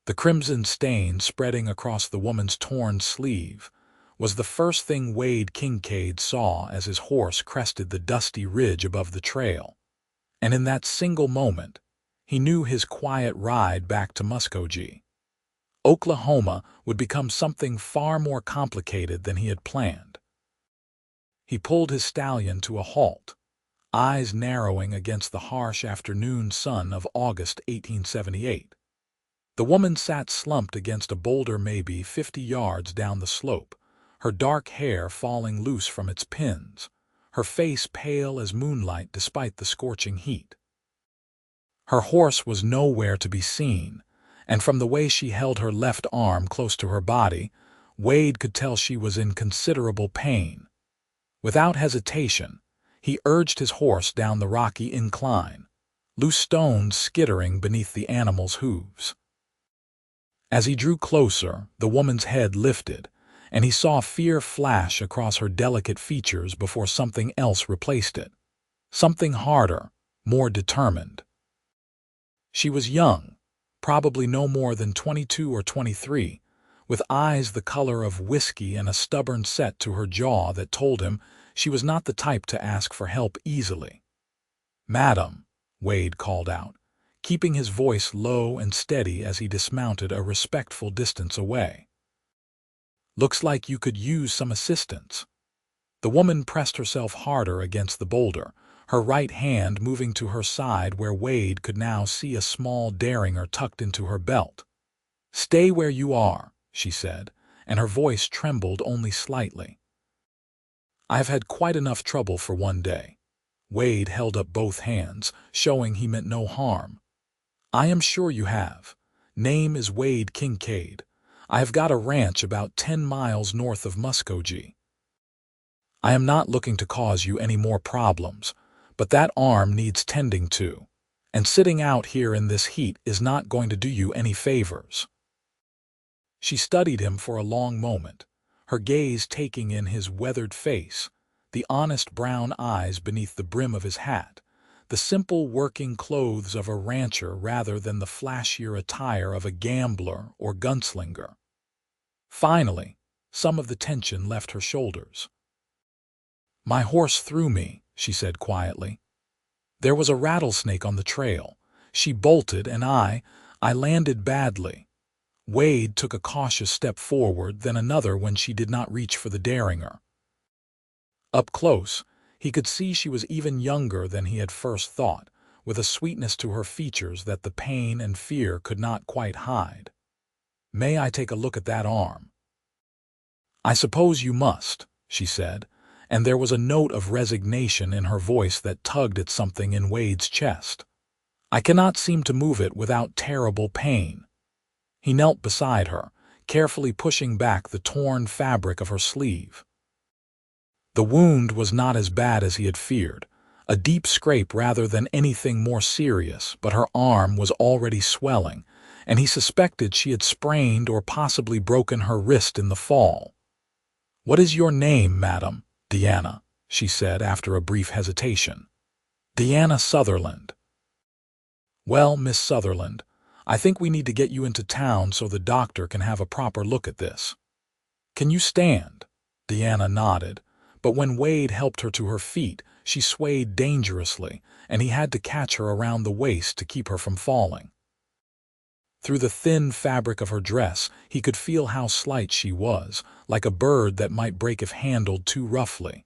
The crimson stain spreading across the woman's torn sleeve was the first thing Wade Kincaid saw as his horse crested the dusty ridge above the trail. And in that single moment, he knew his quiet ride back to Muskogee, Oklahoma, would become something far more complicated than he had planned. He pulled his stallion to a halt, eyes narrowing against the harsh afternoon sun of August 1878. The woman sat slumped against a boulder maybe 50 yards down the slope, her dark hair falling loose from its pins, her face pale as moonlight despite the scorching heat. Her horse was nowhere to be seen, and from the way she held her left arm close to her body, Wade could tell she was in considerable pain. Without hesitation, he urged his horse down the rocky incline, loose stones skittering beneath the animal's hooves. As he drew closer, the woman's head lifted, and he saw fear flash across her delicate features before something else replaced it. Something harder, more determined. She was young, probably no more than 22 or 23, with eyes the color of whiskey and a stubborn set to her jaw that told him she was not the type to ask for help easily. "Madam," Wade called out, keeping his voice low and steady as he dismounted a respectful distance away. "Looks like you could use some assistance." The woman pressed herself harder against the boulder, her right hand moving to her side where Wade could now see a small derringer tucked into her belt. "Stay where you are," she said, and her voice trembled only slightly. "I have had quite enough trouble for one day." Wade held up both hands, showing he meant no harm. "I am sure you have. Name is Wade Kincaid. I have got a ranch about 10 miles north of Muskogee. I am not looking to cause you any more problems, but that arm needs tending to, and sitting out here in this heat is not going to do you any favors." She studied him for a long moment, her gaze taking in his weathered face, the honest brown eyes beneath the brim of his hat, the simple working clothes of a rancher rather than the flashier attire of a gambler or gunslinger. Finally, some of the tension left her shoulders. "My horse threw me," she said quietly. "There was a rattlesnake on the trail. She bolted and I landed badly." Wade took a cautious step forward, then another when she did not reach for the derringer. Up close, he could see she was even younger than he had first thought, with a sweetness to her features that the pain and fear could not quite hide. "May I take a look at that arm?" "I suppose you must," she said, and there was a note of resignation in her voice that tugged at something in Wade's chest. "I cannot seem to move it without terrible pain." He knelt beside her, carefully pushing back the torn fabric of her sleeve. The wound was not as bad as he had feared, a deep scrape rather than anything more serious, but her arm was already swelling, and he suspected she had sprained or possibly broken her wrist in the fall. "What is your name, madam?" "Diana," she said after a brief hesitation. "Diana Sutherland." "Well, Miss Sutherland, I think we need to get you into town so the doctor can have a proper look at this. Can you stand?" Diana nodded, but when Wade helped her to her feet, she swayed dangerously, and he had to catch her around the waist to keep her from falling. Through the thin fabric of her dress, he could feel how slight she was, like a bird that might break if handled too roughly.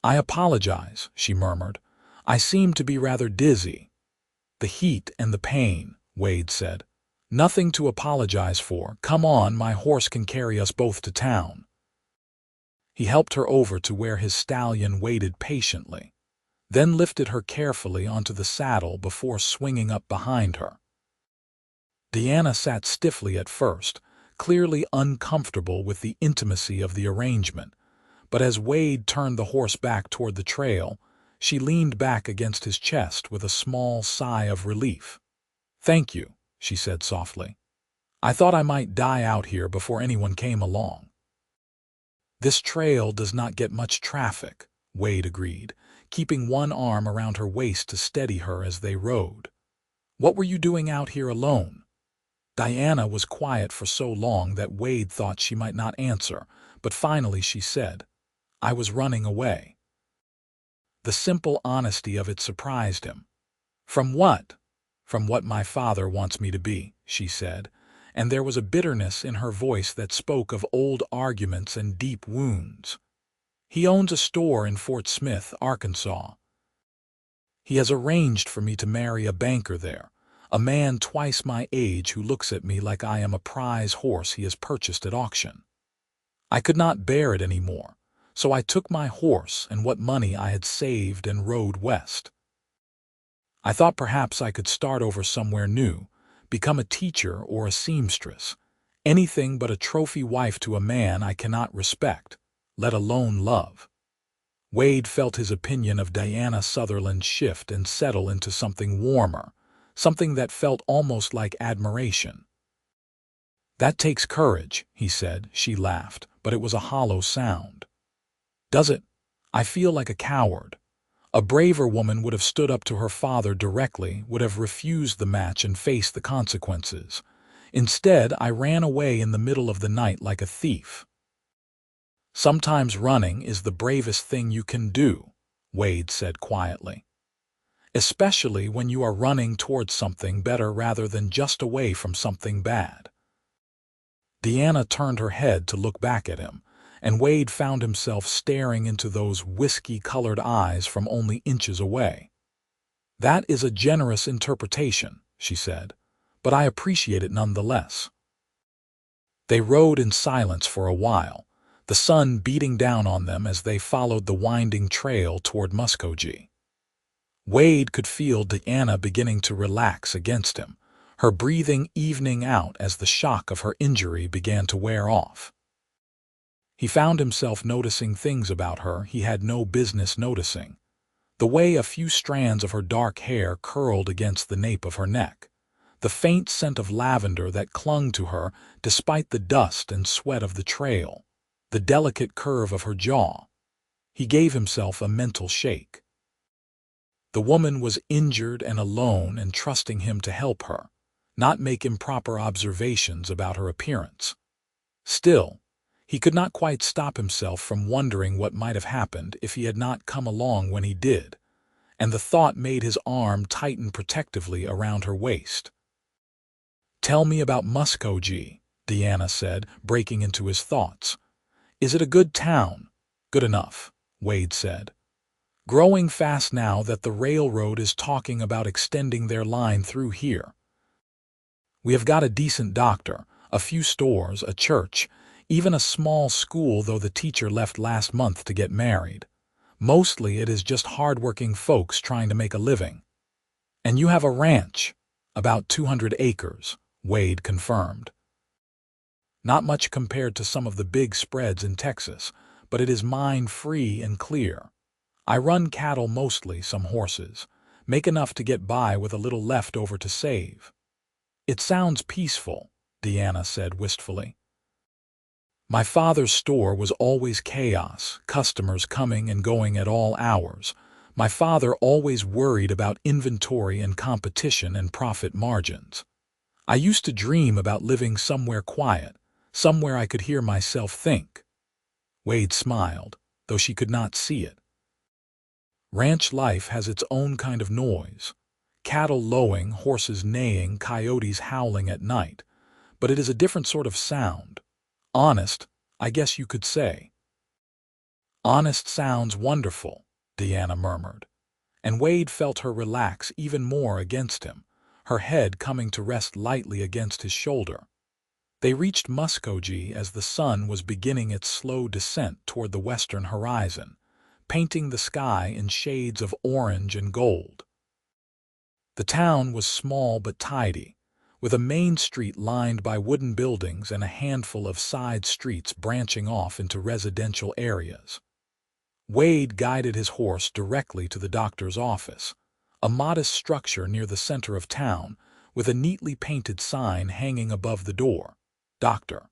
"I apologize," she murmured. "I seem to be rather dizzy." "The heat and the pain," Wade said. "Nothing to apologize for. Come on, my horse can carry us both to town." He helped her over to where his stallion waited patiently, then lifted her carefully onto the saddle before swinging up behind her. Diana sat stiffly at first, clearly uncomfortable with the intimacy of the arrangement, but as Wade turned the horse back toward the trail, she leaned back against his chest with a small sigh of relief. "Thank you," she said softly. "I thought I might die out here before anyone came along." "This trail does not get much traffic," Wade agreed, keeping one arm around her waist to steady her as they rode. "What were you doing out here alone?" Diana was quiet for so long that Wade thought she might not answer, but finally she said, "I was running away." The simple honesty of it surprised him. "From what?" "From what my father wants me to be," she said, and there was a bitterness in her voice that spoke of old arguments and deep wounds. "He owns a store in Fort Smith, Arkansas. He has arranged for me to marry a banker there, a man twice my age who looks at me like I am a prize horse he has purchased at auction. I could not bear it any more, so I took my horse and what money I had saved and rode west. I thought perhaps I could start over somewhere new, become a teacher or a seamstress, anything but a trophy wife to a man I cannot respect, let alone love." Wade felt his opinion of Diana Sutherland shift and settle into something warmer, something that felt almost like admiration. "That takes courage," he said. She laughed, but it was a hollow sound. "Does it? I feel like a coward. A braver woman would have stood up to her father directly, would have refused the match and faced the consequences. Instead, I ran away in the middle of the night like a thief." "Sometimes running is the bravest thing you can do," Wade said quietly. "Especially when you are running towards something better rather than just away from something bad." Diana turned her head to look back at him, and Wade found himself staring into those whiskey-colored eyes from only inches away. "That is a generous interpretation," she said, "but I appreciate it nonetheless." They rode in silence for a while, the sun beating down on them as they followed the winding trail toward Muskogee. Wade could feel Diana beginning to relax against him, her breathing evening out as the shock of her injury began to wear off. He found himself noticing things about her he had no business noticing. The way a few strands of her dark hair curled against the nape of her neck, the faint scent of lavender that clung to her despite the dust and sweat of the trail, the delicate curve of her jaw. He gave himself a mental shake. The woman was injured and alone and trusting him to help her, not make improper observations about her appearance. Still, he could not quite stop himself from wondering what might have happened if he had not come along when he did, and the thought made his arm tighten protectively around her waist. "Tell me about Muskogee," Diana said, breaking into his thoughts. "Is it a good town?" "Good enough," Wade said. "Growing fast now that the railroad is talking about extending their line through here. We have got a decent doctor, a few stores, a church, even a small school, though the teacher left last month to get married. Mostly it is just hard-working folks trying to make a living." "And you have a ranch." "About 200 acres, Wade confirmed. "Not much compared to some of the big spreads in Texas, but it is mine free and clear. I run cattle mostly, some horses, make enough to get by with a little left over to save." "It sounds peaceful," Diana said wistfully. "My father's store was always chaos, customers coming and going at all hours. My father always worried about inventory and competition and profit margins. I used to dream about living somewhere quiet, somewhere I could hear myself think." Wade smiled, though she could not see it. "Ranch life has its own kind of noise. Cattle lowing, horses neighing, coyotes howling at night. But it is a different sort of sound. Honest, I guess you could say." "Honest sounds wonderful," Diana murmured, and Wade felt her relax even more against him, her head coming to rest lightly against his shoulder. They reached Muskogee as the sun was beginning its slow descent toward the western horizon, painting the sky in shades of orange and gold. The town was small but tidy, with a main street lined by wooden buildings and a handful of side streets branching off into residential areas. Wade guided his horse directly to the doctor's office, a modest structure near the center of town, with a neatly painted sign hanging above the door, "Dr."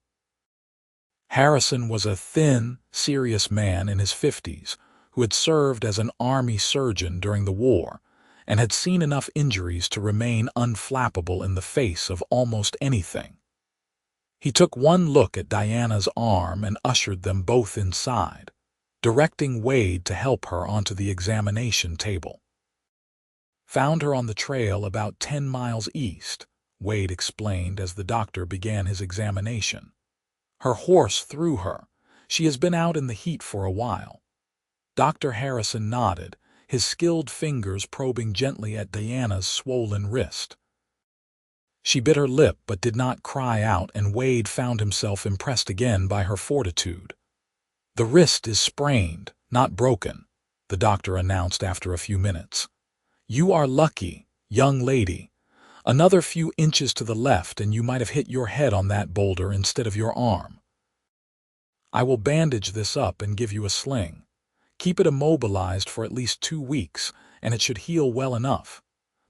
Harrison was a thin, serious man in his 50s who had served as an army surgeon during the war, and had seen enough injuries to remain unflappable in the face of almost anything. He took one look at Diana's arm and ushered them both inside, directing Wade to help her onto the examination table. "Found her on the trail about 10 miles east," Wade explained as the doctor began his examination. "Her horse threw her. She has been out in the heat for a while." Dr. Harrison nodded, his skilled fingers probing gently at Diana's swollen wrist. She bit her lip but did not cry out, and Wade found himself impressed again by her fortitude. "The wrist is sprained, not broken," the doctor announced after a few minutes. "You are lucky, young lady. Another few inches to the left and you might have hit your head on that boulder instead of your arm. I will bandage this up and give you a sling. Keep it immobilized for at least 2 weeks, and it should heal well enough.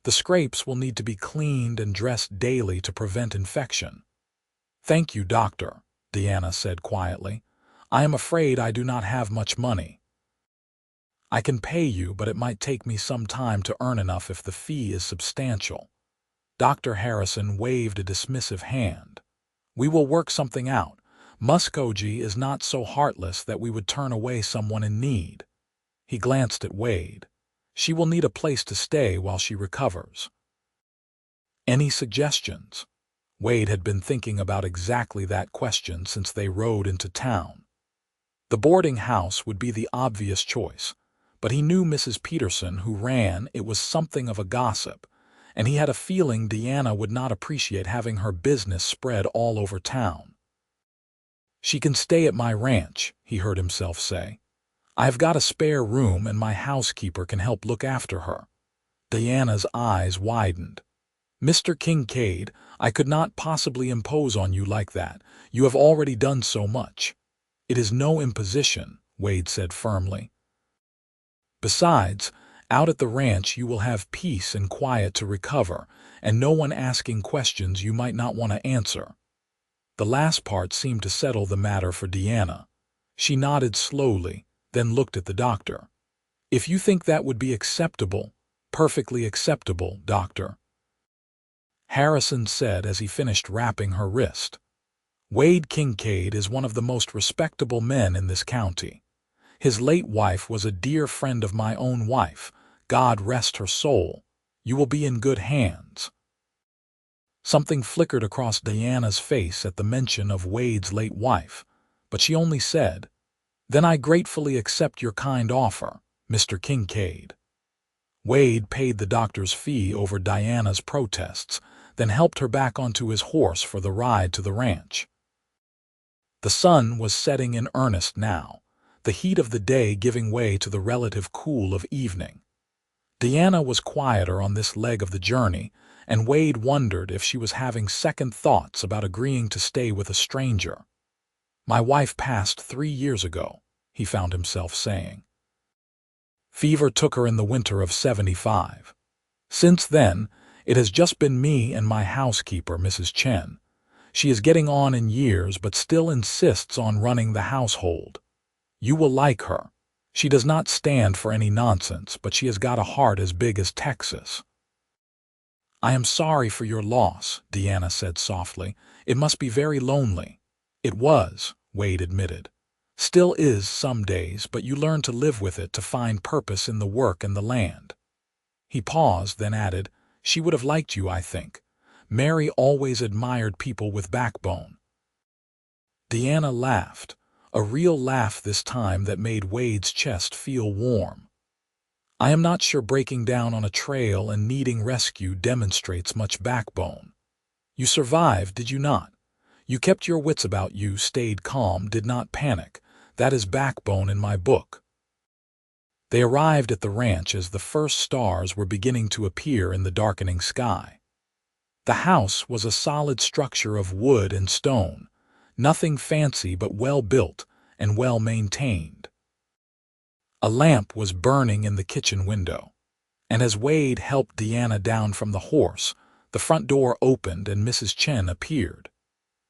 The scrapes will need to be cleaned and dressed daily to prevent infection." "Thank you, doctor," Diana said quietly. "I am afraid I do not have much money." "I can pay you, but it might take me some time to earn enough if the fee is substantial." Dr. Harrison waved a dismissive hand. "We will work something out. Muskogee is not so heartless that we would turn away someone in need." He glanced at Wade. "She will need a place to stay while she recovers." "Any suggestions?" Wade had been thinking about exactly that question since they rode into town. The boarding house would be the obvious choice, but he knew Mrs. Peterson, who ran it, was something of a gossip, and he had a feeling Diana would not appreciate having her business spread all over town. "She can stay at my ranch," he heard himself say. "I have got a spare room and my housekeeper can help look after her." Diana's eyes widened. "Mr. Kincaid, I could not possibly impose on you like that. You have already done so much." "It is no imposition," Wade said firmly. "Besides, out at the ranch you will have peace and quiet to recover, and no one asking questions you might not want to answer." The last part seemed to settle the matter for Diana. She nodded slowly, then looked at the doctor. "If you think that would be acceptable, perfectly acceptable, doctor," Harrison said as he finished wrapping her wrist. "Wade Kincaid is one of the most respectable men in this county. His late wife was a dear friend of my own wife. God rest her soul. You will be in good hands." Something flickered across Diana's face at the mention of Wade's late wife, but she only said, "Then I gratefully accept your kind offer, Mr. Kincaid." Wade paid the doctor's fee over Diana's protests, then helped her back onto his horse for the ride to the ranch. The sun was setting in earnest now, the heat of the day giving way to the relative cool of evening. Diana was quieter on this leg of the journey, and Wade wondered if she was having second thoughts about agreeing to stay with a stranger. "My wife passed 3 years ago," he found himself saying. "Fever took her in the winter of '75. Since then, it has just been me and my housekeeper, Mrs. Chen. She is getting on in years but still insists on running the household. You will like her. She does not stand for any nonsense, but she has got a heart as big as Texas." "I am sorry for your loss," Diana said softly. "It must be very lonely." "It was," Wade admitted. "Still is some days, but you learn to live with it, to find purpose in the work and the land." He paused, then added, "She would have liked you, I think. Mary always admired people with backbone." Diana laughed, a real laugh this time that made Wade's chest feel warm. "I am not sure breaking down on a trail and needing rescue demonstrates much backbone. You survived, did you not? You kept your wits about you, stayed calm, did not panic. That is backbone in my book." They arrived at the ranch as the first stars were beginning to appear in the darkening sky. The house was a solid structure of wood and stone, nothing fancy but well built and well maintained. A lamp was burning in the kitchen window, and as Wade helped Diana down from the horse, the front door opened and Mrs. Chen appeared.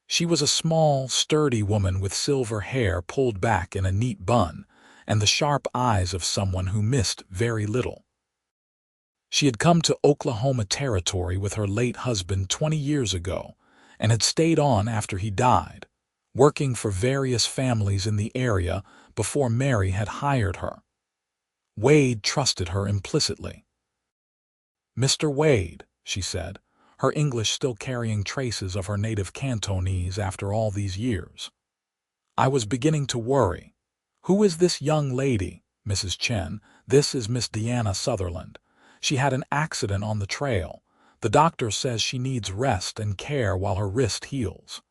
She was a small, sturdy woman with silver hair pulled back in a neat bun, and the sharp eyes of someone who missed very little. She had come to Oklahoma Territory with her late husband 20 years ago and had stayed on after he died, working for various families in the area before Mary had hired her. Wade trusted her implicitly. "Mr. Wade," she said, her English still carrying traces of her native Cantonese after all these years. "I was beginning to worry. Who is this young lady, Mrs. Chen? This is Miss Diana Sutherland. She had an accident on the trail. The doctor says she needs rest and care while her wrist heals."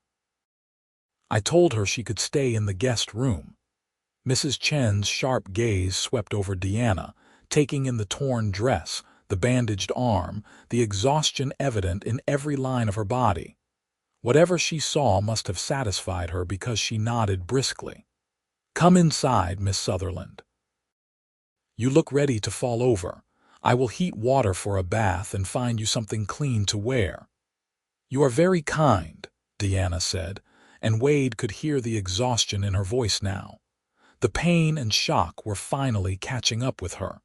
I told her she could stay in the guest room. Mrs. Chen's sharp gaze swept over Diana, taking in the torn dress, the bandaged arm, the exhaustion evident in every line of her body. Whatever she saw must have satisfied her because she nodded briskly. "Come inside, Miss Sutherland. You look ready to fall over. I will heat water for a bath and find you something clean to wear." "You are very kind," Diana said, and Wade could hear the exhaustion in her voice now. The pain and shock were finally catching up with her.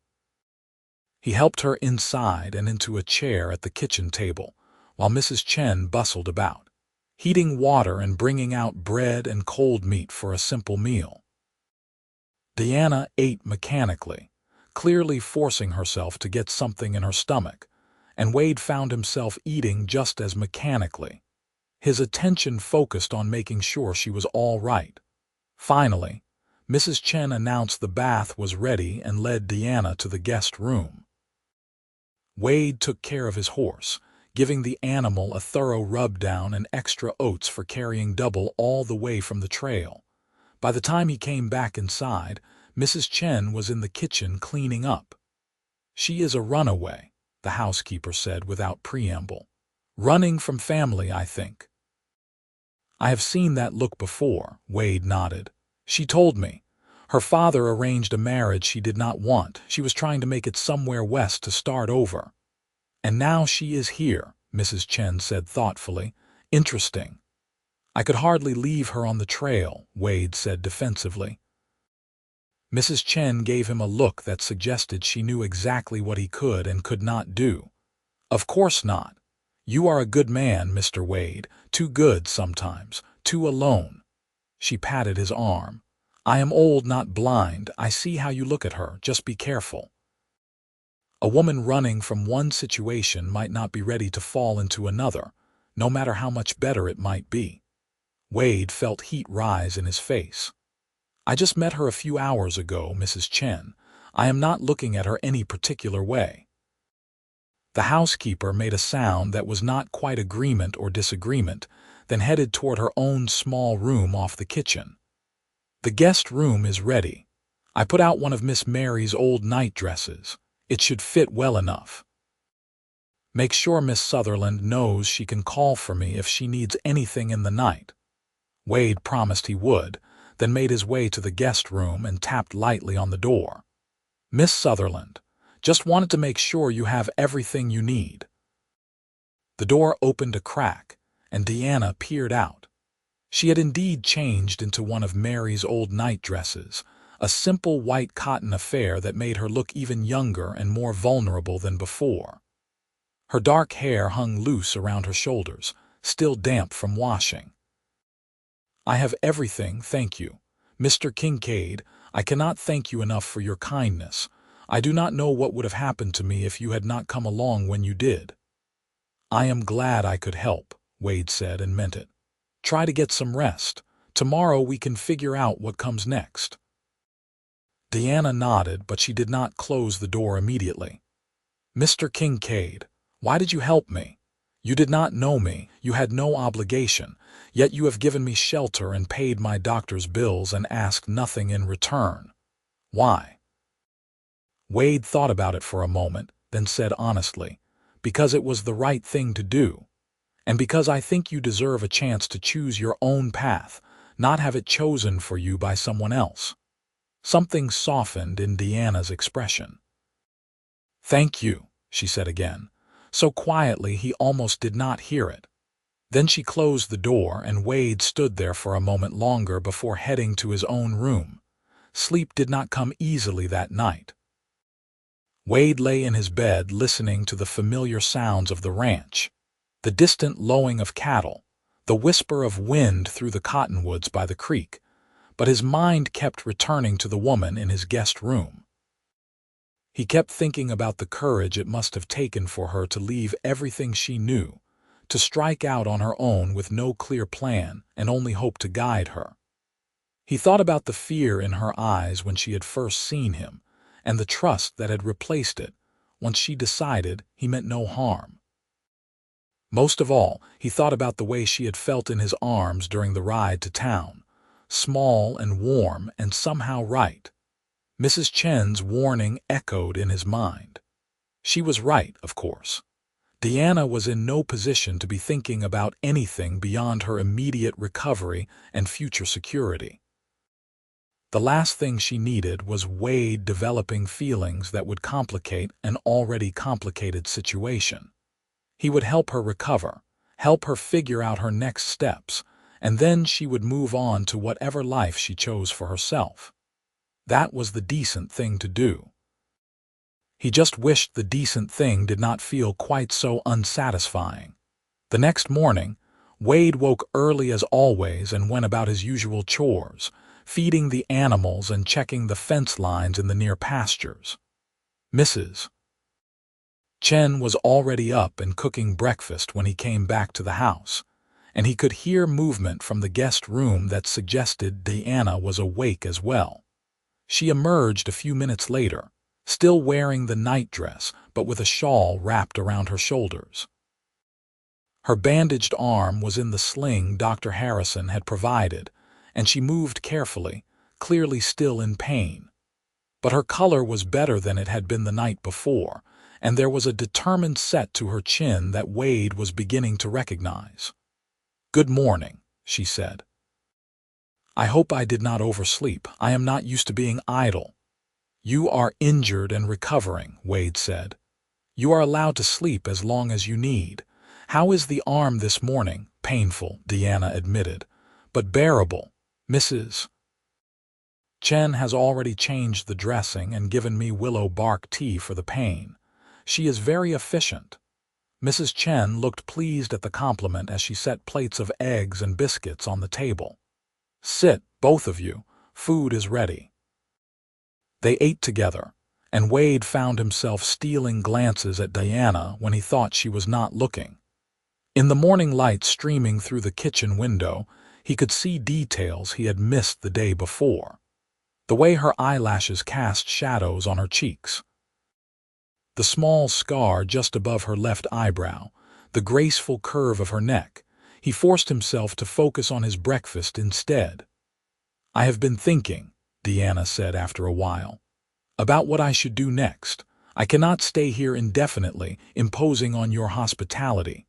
He helped her inside and into a chair at the kitchen table, while Mrs. Chen bustled about, heating water and bringing out bread and cold meat for a simple meal. Diana ate mechanically, clearly forcing herself to get something in her stomach, and Wade found himself eating just as mechanically, his attention focused on making sure she was all right. Finally, Mrs. Chen announced the bath was ready and led Diana to the guest room. Wade took care of his horse, giving the animal a thorough rub-down and extra oats for carrying double all the way from the trail. By the time he came back inside, Mrs. Chen was in the kitchen cleaning up. "She is a runaway," the housekeeper said without preamble. "Running from family, I think." "I have seen that look before," Wade nodded. "She told me. Her father arranged a marriage she did not want. She was trying to make it somewhere west to start over. And now she is here," Mrs. Chen said thoughtfully. "Interesting." "I could hardly leave her on the trail," Wade said defensively. Mrs. Chen gave him a look that suggested she knew exactly what he could and could not do. "Of course not. You are a good man, Mr. Wade. Too good sometimes. Too alone." She patted his arm. "I am old, not blind. I see how you look at her. Just be careful." A woman running from one situation might not be ready to fall into another, no matter how much better it might be. Wade felt heat rise in his face. "I just met her a few hours ago, Mrs. Chen. I am not looking at her any particular way." The housekeeper made a sound that was not quite agreement or disagreement, then headed toward her own small room off the kitchen. "The guest room is ready. I put out one of Miss Mary's old night dresses. It should fit well enough. Make sure Miss Sutherland knows she can call for me if she needs anything in the night." Wade promised he would, then made his way to the guest room and tapped lightly on the door. "Miss Sutherland, just wanted to make sure you have everything you need." The door opened a crack, and Diana peered out. She had indeed changed into one of Mary's old night dresses, a simple white cotton affair that made her look even younger and more vulnerable than before. Her dark hair hung loose around her shoulders, still damp from washing. "I have everything, thank you. Mr. Kincaid, I cannot thank you enough for your kindness. I do not know what would have happened to me if you had not come along when you did." "I am glad I could help," Wade said and meant it. "Try to get some rest. Tomorrow we can figure out what comes next." Diana nodded, but she did not close the door immediately. "Mr. Kincaid, why did you help me? You did not know me, you had no obligation, yet you have given me shelter and paid my doctor's bills and asked nothing in return. Why?" Wade thought about it for a moment, then said honestly, "Because it was the right thing to do. And because I think you deserve a chance to choose your own path, not have it chosen for you by someone else." Something softened in Diana's expression. "Thank you," she said again, so quietly he almost did not hear it. Then she closed the door, and Wade stood there for a moment longer before heading to his own room. Sleep did not come easily that night. Wade lay in his bed listening to the familiar sounds of the ranch, the distant lowing of cattle, the whisper of wind through the cottonwoods by the creek, but his mind kept returning to the woman in his guest room. He kept thinking about the courage it must have taken for her to leave everything she knew, to strike out on her own with no clear plan and only hope to guide her. He thought about the fear in her eyes when she had first seen him, and the trust that had replaced it once she decided he meant no harm. Most of all, he thought about the way she had felt in his arms during the ride to town, small and warm and somehow right. Mrs. Chen's warning echoed in his mind. She was right, of course. Diana was in no position to be thinking about anything beyond her immediate recovery and future security. The last thing she needed was Wade developing feelings that would complicate an already complicated situation. He would help her recover, help her figure out her next steps, and then she would move on to whatever life she chose for herself. That was the decent thing to do. He just wished the decent thing did not feel quite so unsatisfying. The next morning, Wade woke early as always and went about his usual chores, feeding the animals and checking the fence lines in the near pastures. Mrs. Chen was already up and cooking breakfast when he came back to the house, and he could hear movement from the guest room that suggested Diana was awake as well. She emerged a few minutes later, still wearing the nightdress but with a shawl wrapped around her shoulders. Her bandaged arm was in the sling Dr. Harrison had provided, and she moved carefully, clearly still in pain. But her color was better than it had been the night before, and there was a determined set to her chin that Wade was beginning to recognize. "Good morning," she said. "I hope I did not oversleep. I am not used to being idle." "You are injured and recovering," Wade said. "You are allowed to sleep as long as you need. How is the arm this morning?" "Painful," Diana admitted, "but bearable. Mrs. Chen has already changed the dressing and given me willow bark tea for the pain. She is very efficient." Mrs. Chen looked pleased at the compliment as she set plates of eggs and biscuits on the table. "Sit, both of you. Food is ready." They ate together, and Wade found himself stealing glances at Diana when he thought she was not looking. In the morning light streaming through the kitchen window, he could see details he had missed the day before. The way her eyelashes cast shadows on her cheeks, the small scar just above her left eyebrow, the graceful curve of her neck. He forced himself to focus on his breakfast instead. "I have been thinking," Diana said after a while, "about what I should do next. I cannot stay here indefinitely, imposing on your hospitality.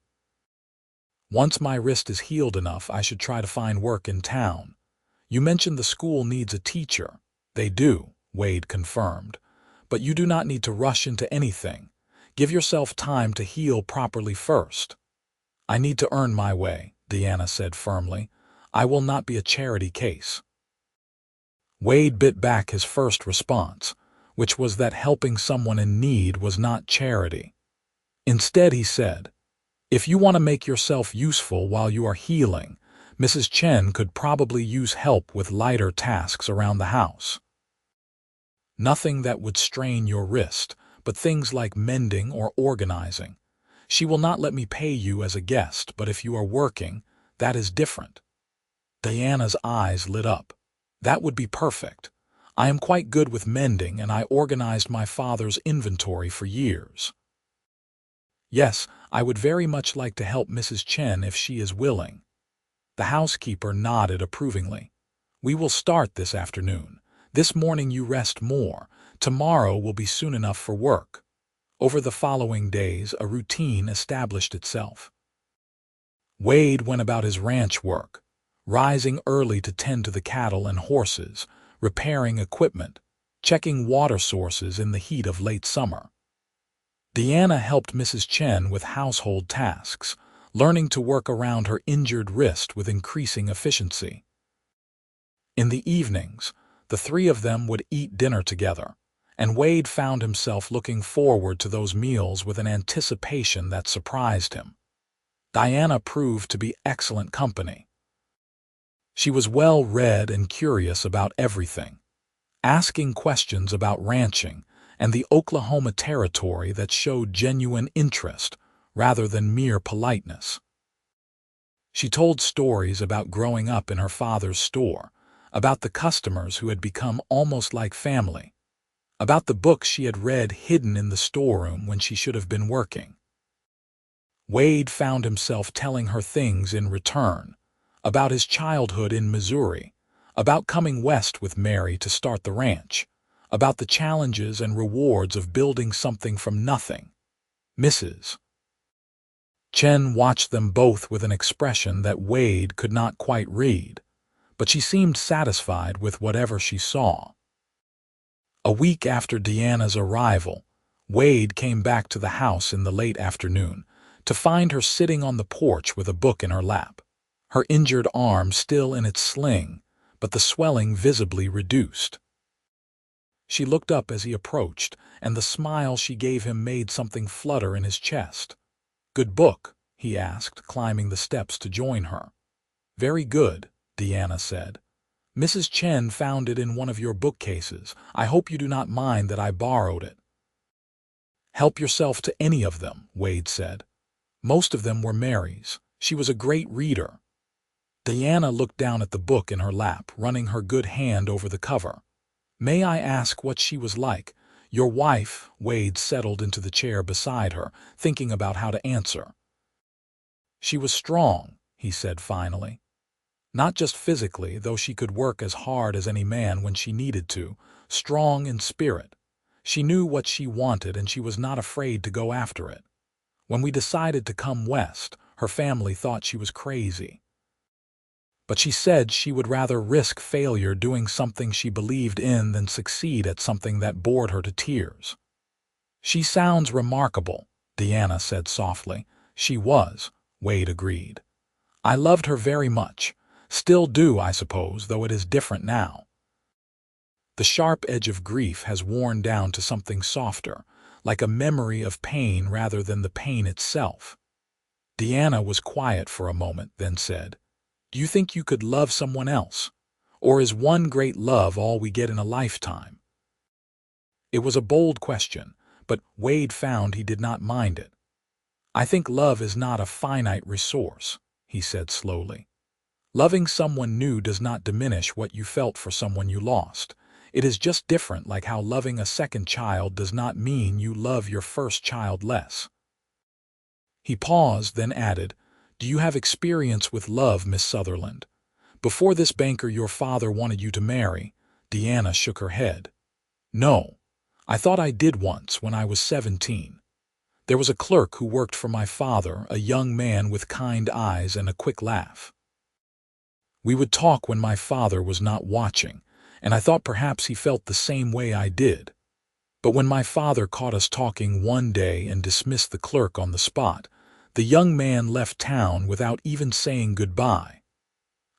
Once my wrist is healed enough, I should try to find work in town. You mentioned the school needs a teacher." "They do," Wade confirmed. "But you do not need to rush into anything. Give yourself time to heal properly first." "I need to earn my way," Diana said firmly. "I will not be a charity case." Wade bit back his first response, which was that helping someone in need was not charity. Instead, he said, "If you want to make yourself useful while you are healing, Mrs. Chen could probably use help with lighter tasks around the house. Nothing that would strain your wrist, but things like mending or organizing. She will not let me pay you as a guest, but if you are working, that is different." Diana's eyes lit up. "That would be perfect. I am quite good with mending, and I organized my father's inventory for years." "Yes, I would very much like to help Mrs. Chen if she is willing." The housekeeper nodded approvingly. "We will start this afternoon. This morning you rest more. Tomorrow will be soon enough for work." Over the following days, a routine established itself. Wade went about his ranch work, rising early to tend to the cattle and horses, repairing equipment, checking water sources in the heat of late summer. Diana helped Mrs. Chen with household tasks, learning to work around her injured wrist with increasing efficiency. In the evenings, the three of them would eat dinner together, and Wade found himself looking forward to those meals with an anticipation that surprised him. Diana proved to be excellent company. She was well-read and curious about everything, asking questions about ranching and the Oklahoma Territory that showed genuine interest rather than mere politeness. She told stories about growing up in her father's store, about the customers who had become almost like family, about the books she had read hidden in the storeroom when she should have been working. Wade found himself telling her things in return, about his childhood in Missouri, about coming west with Mary to start the ranch, about the challenges and rewards of building something from nothing. Mrs. Chen watched them both with an expression that Wade could not quite read, but she seemed satisfied with whatever she saw. A week after Diana's arrival, Wade came back to the house in the late afternoon to find her sitting on the porch with a book in her lap, her injured arm still in its sling, but the swelling visibly reduced. She looked up as he approached, and the smile she gave him made something flutter in his chest. "Good book?" he asked, climbing the steps to join her. "Very good," Diana said. "Mrs. Chen found it in one of your bookcases. I hope you do not mind that I borrowed it." "Help yourself to any of them," Wade said. Most of them were Mary's. She was a great reader. Diana looked down at the book in her lap, running her good hand over the cover. "May I ask what she was like? Your wife?" Wade settled into the chair beside her, thinking about how to answer. "She was strong," he said finally. "Not just physically, though she could work as hard as any man when she needed to, strong in spirit. She knew what she wanted and she was not afraid to go after it. When we decided to come west, her family thought she was crazy. But she said she would rather risk failure doing something she believed in than succeed at something that bored her to tears." "She sounds remarkable," Diana said softly. "She was," Wade agreed. "I loved her very much. Still do, I suppose, though it is different now. The sharp edge of grief has worn down to something softer, like a memory of pain rather than the pain itself." Diana was quiet for a moment, then said, "Do you think you could love someone else? Or is one great love all we get in a lifetime?" It was a bold question, but Wade found he did not mind it. "I think love is not a finite resource," he said slowly. "Loving someone new does not diminish what you felt for someone you lost. It is just different, like how loving a second child does not mean you love your first child less." He paused, then added, "Do you have experience with love, Miss Sutherland? Before this banker your father wanted you to marry?" Diana shook her head. "No. I thought I did once, when I was 17. There was a clerk who worked for my father, a young man with kind eyes and a quick laugh. We would talk when my father was not watching, and I thought perhaps he felt the same way I did. But when my father caught us talking one day and dismissed the clerk on the spot, the young man left town without even saying goodbye.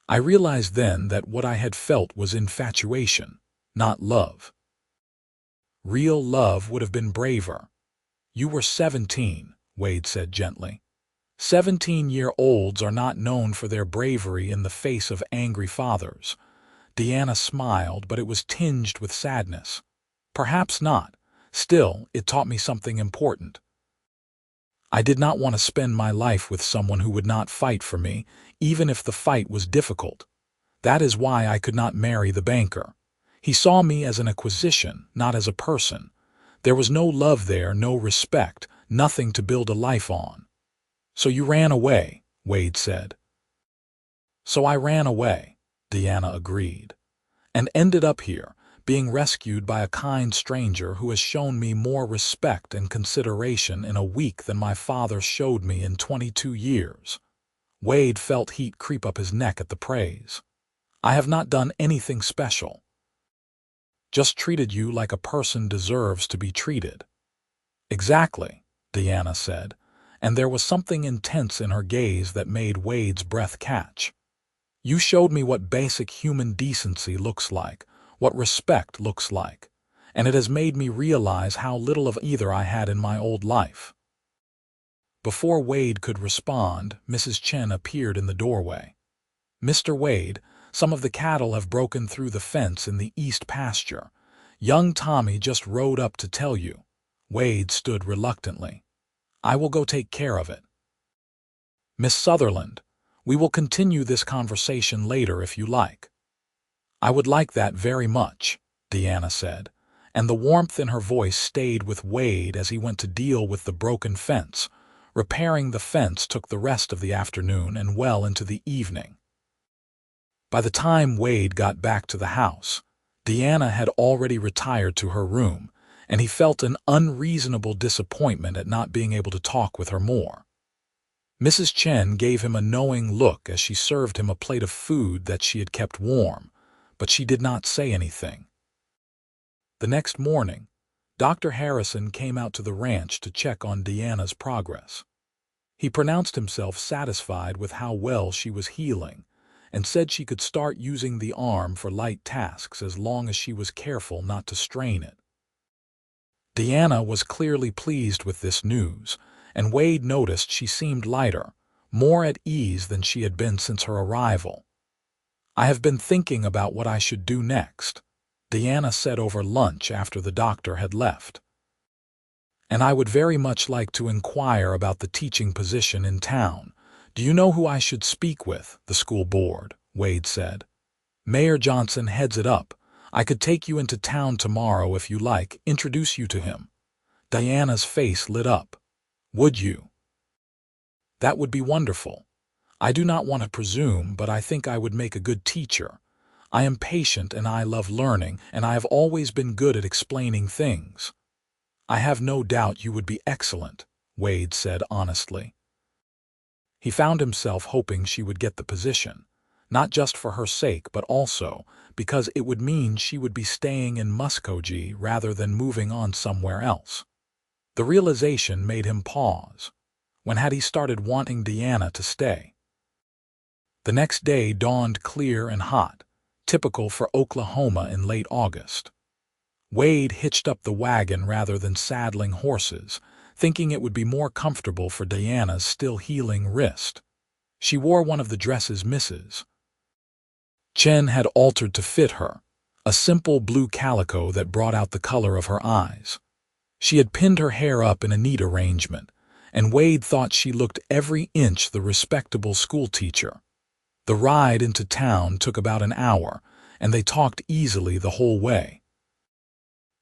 I realized then that what I had felt was infatuation, not love. Real love would have been braver." "You were 17, Wade said gently. 17-year-olds are not known for their bravery in the face of angry fathers." Diana smiled, but it was tinged with sadness. "Perhaps not. Still, it taught me something important. I did not want to spend my life with someone who would not fight for me, even if the fight was difficult. That is why I could not marry the banker. He saw me as an acquisition, not as a person. There was no love there, no respect, nothing to build a life on." "So you ran away," Wade said. "So I ran away," Diana agreed, "and ended up here, being rescued by a kind stranger who has shown me more respect and consideration in a week than my father showed me in 22 years. Wade felt heat creep up his neck at the praise. "I have not done anything special. Just treated you like a person deserves to be treated." "Exactly," Diana said, and there was something intense in her gaze that made Wade's breath catch. "You showed me what basic human decency looks like, what respect looks like, and it has made me realize how little of either I had in my old life." Before Wade could respond, Mrs. Chen appeared in the doorway. "Mr. Wade, some of the cattle have broken through the fence in the east pasture. Young Tommy just rode up to tell you." Wade stood reluctantly. "I will go take care of it." "Miss Sutherland, we will continue this conversation later if you like." "I would like that very much," Diana said, and the warmth in her voice stayed with Wade as he went to deal with the broken fence. Repairing the fence took the rest of the afternoon and well into the evening. By the time Wade got back to the house, Diana had already retired to her room, and he felt an unreasonable disappointment at not being able to talk with her more. Mrs. Chen gave him a knowing look as she served him a plate of food that she had kept warm, but she did not say anything. The next morning, Dr. Harrison came out to the ranch to check on Diana's progress. He pronounced himself satisfied with how well she was healing and said she could start using the arm for light tasks as long as she was careful not to strain it. Diana was clearly pleased with this news, and Wade noticed she seemed lighter, more at ease than she had been since her arrival. "I have been thinking about what I should do next," Diana said over lunch after the doctor had left. "And I would very much like to inquire about the teaching position in town. Do you know who I should speak with?" "The school board," Wade said. "Mayor Johnson heads it up. I could take you into town tomorrow if you like, introduce you to him." Diana's face lit up. "Would you?" "That would be wonderful. I do not want to presume, but I think I would make a good teacher. I am patient and I love learning, and I have always been good at explaining things." "I have no doubt you would be excellent," Wade said honestly. He found himself hoping she would get the position, not just for her sake but also because it would mean she would be staying in Muskogee rather than moving on somewhere else. The realization made him pause. When had he started wanting Diana to stay? The next day dawned clear and hot, typical for Oklahoma in late August. Wade hitched up the wagon rather than saddling horses, thinking it would be more comfortable for Diana's still healing wrist. She wore one of the dresses Mrs. Chen had altered to fit her, a simple blue calico that brought out the color of her eyes. She had pinned her hair up in a neat arrangement, and Wade thought she looked every inch the respectable schoolteacher. The ride into town took about an hour, and they talked easily the whole way.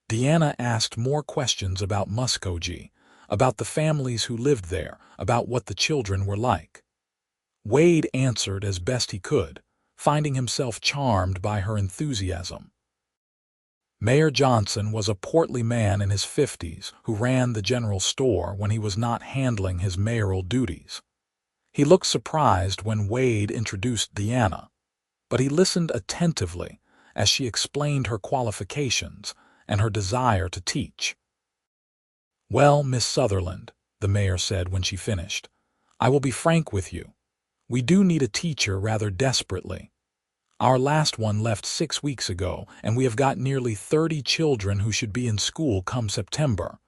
Diana asked more questions about Muskogee, about the families who lived there, about what the children were like. Wade answered as best he could, finding himself charmed by her enthusiasm. Mayor Johnson was a portly man in his 50s who ran the general store when he was not handling his mayoral duties. He looked surprised when Wade introduced Diana, but he listened attentively as she explained her qualifications and her desire to teach. "Well, Miss Sutherland," the mayor said when she finished, "I will be frank with you. We do need a teacher rather desperately. Our last one left 6 weeks ago, and we have got nearly 30 children who should be in school come September.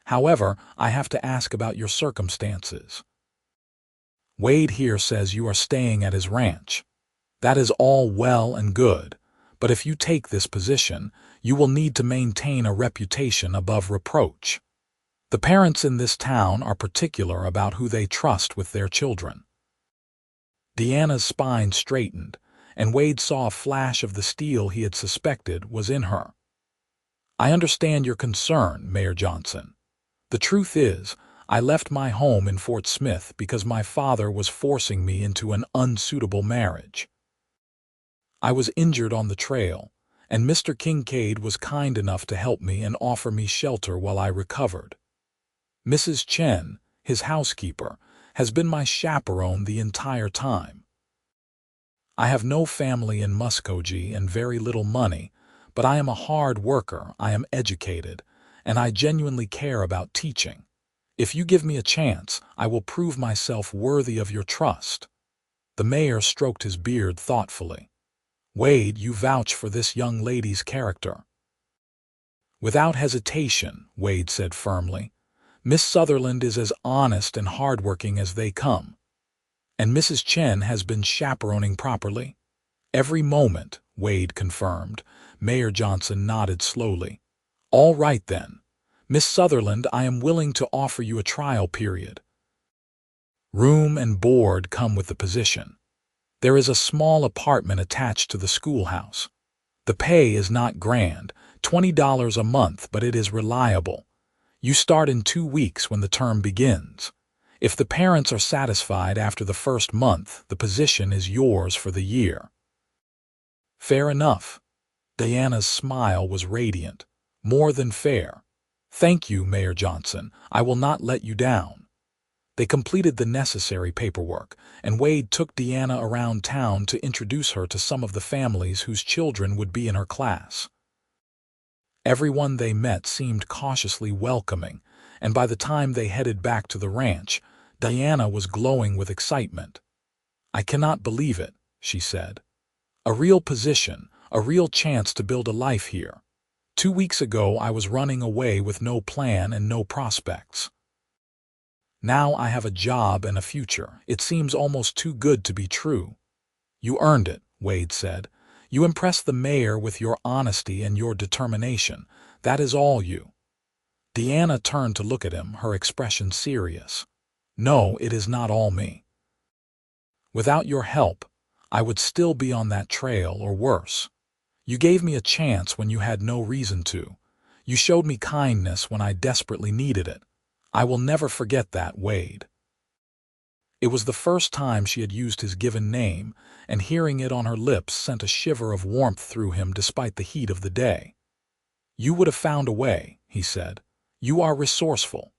However, I have to ask about your circumstances. Wade here says you are staying at his ranch. That is all well and good, but if you take this position, you will need to maintain a reputation above reproach. The parents in this town are particular about who they trust with their children." Diana's spine straightened, and Wade saw a flash of the steel he had suspected was in her. "I understand your concern, Mayor Johnson. The truth is, I left my home in Fort Smith because my father was forcing me into an unsuitable marriage. I was injured on the trail, and Mr. Kincaid was kind enough to help me and offer me shelter while I recovered. Mrs. Chen, his housekeeper, has been my chaperone the entire time. I have no family in Muskogee and very little money, but I am a hard worker, I am educated, and I genuinely care about teaching. If you give me a chance, I will prove myself worthy of your trust." The mayor stroked his beard thoughtfully. "Wade, you vouch for this young lady's character." Without hesitation, Wade said firmly. Miss Sutherland is as honest and hardworking as they come. And Mrs. Chen has been chaperoning properly? Every moment, Wade confirmed. Mayor Johnson nodded slowly. All right then. Miss Sutherland, I am willing to offer you a trial period. Room and board come with the position. There is a small apartment attached to the schoolhouse. The pay is not grand, $20 a month, but it is reliable. You start in 2 weeks when the term begins. If the parents are satisfied after the first month, the position is yours for the year. Fair enough. Diana's smile was radiant. More than fair. Thank you, Mayor Johnson. I will not let you down. They completed the necessary paperwork, and Wade took Diana around town to introduce her to some of the families whose children would be in her class. Everyone they met seemed cautiously welcoming, and by the time they headed back to the ranch, Diana was glowing with excitement. I cannot believe it, she said. A real position, a real chance to build a life here. 2 weeks ago I was running away with no plan and no prospects. Now I have a job and a future. It seems almost too good to be true. You earned it, Wade said. You impressed the mayor with your honesty and your determination. That is all you. Diana turned to look at him, her expression serious. No, it is not all me. Without your help, I would still be on that trail or worse. You gave me a chance when you had no reason to. You showed me kindness when I desperately needed it. I will never forget that, Wade. It was the first time she had used his given name, and hearing it on her lips sent a shiver of warmth through him despite the heat of the day. You would have found a way, he said. You are resourceful.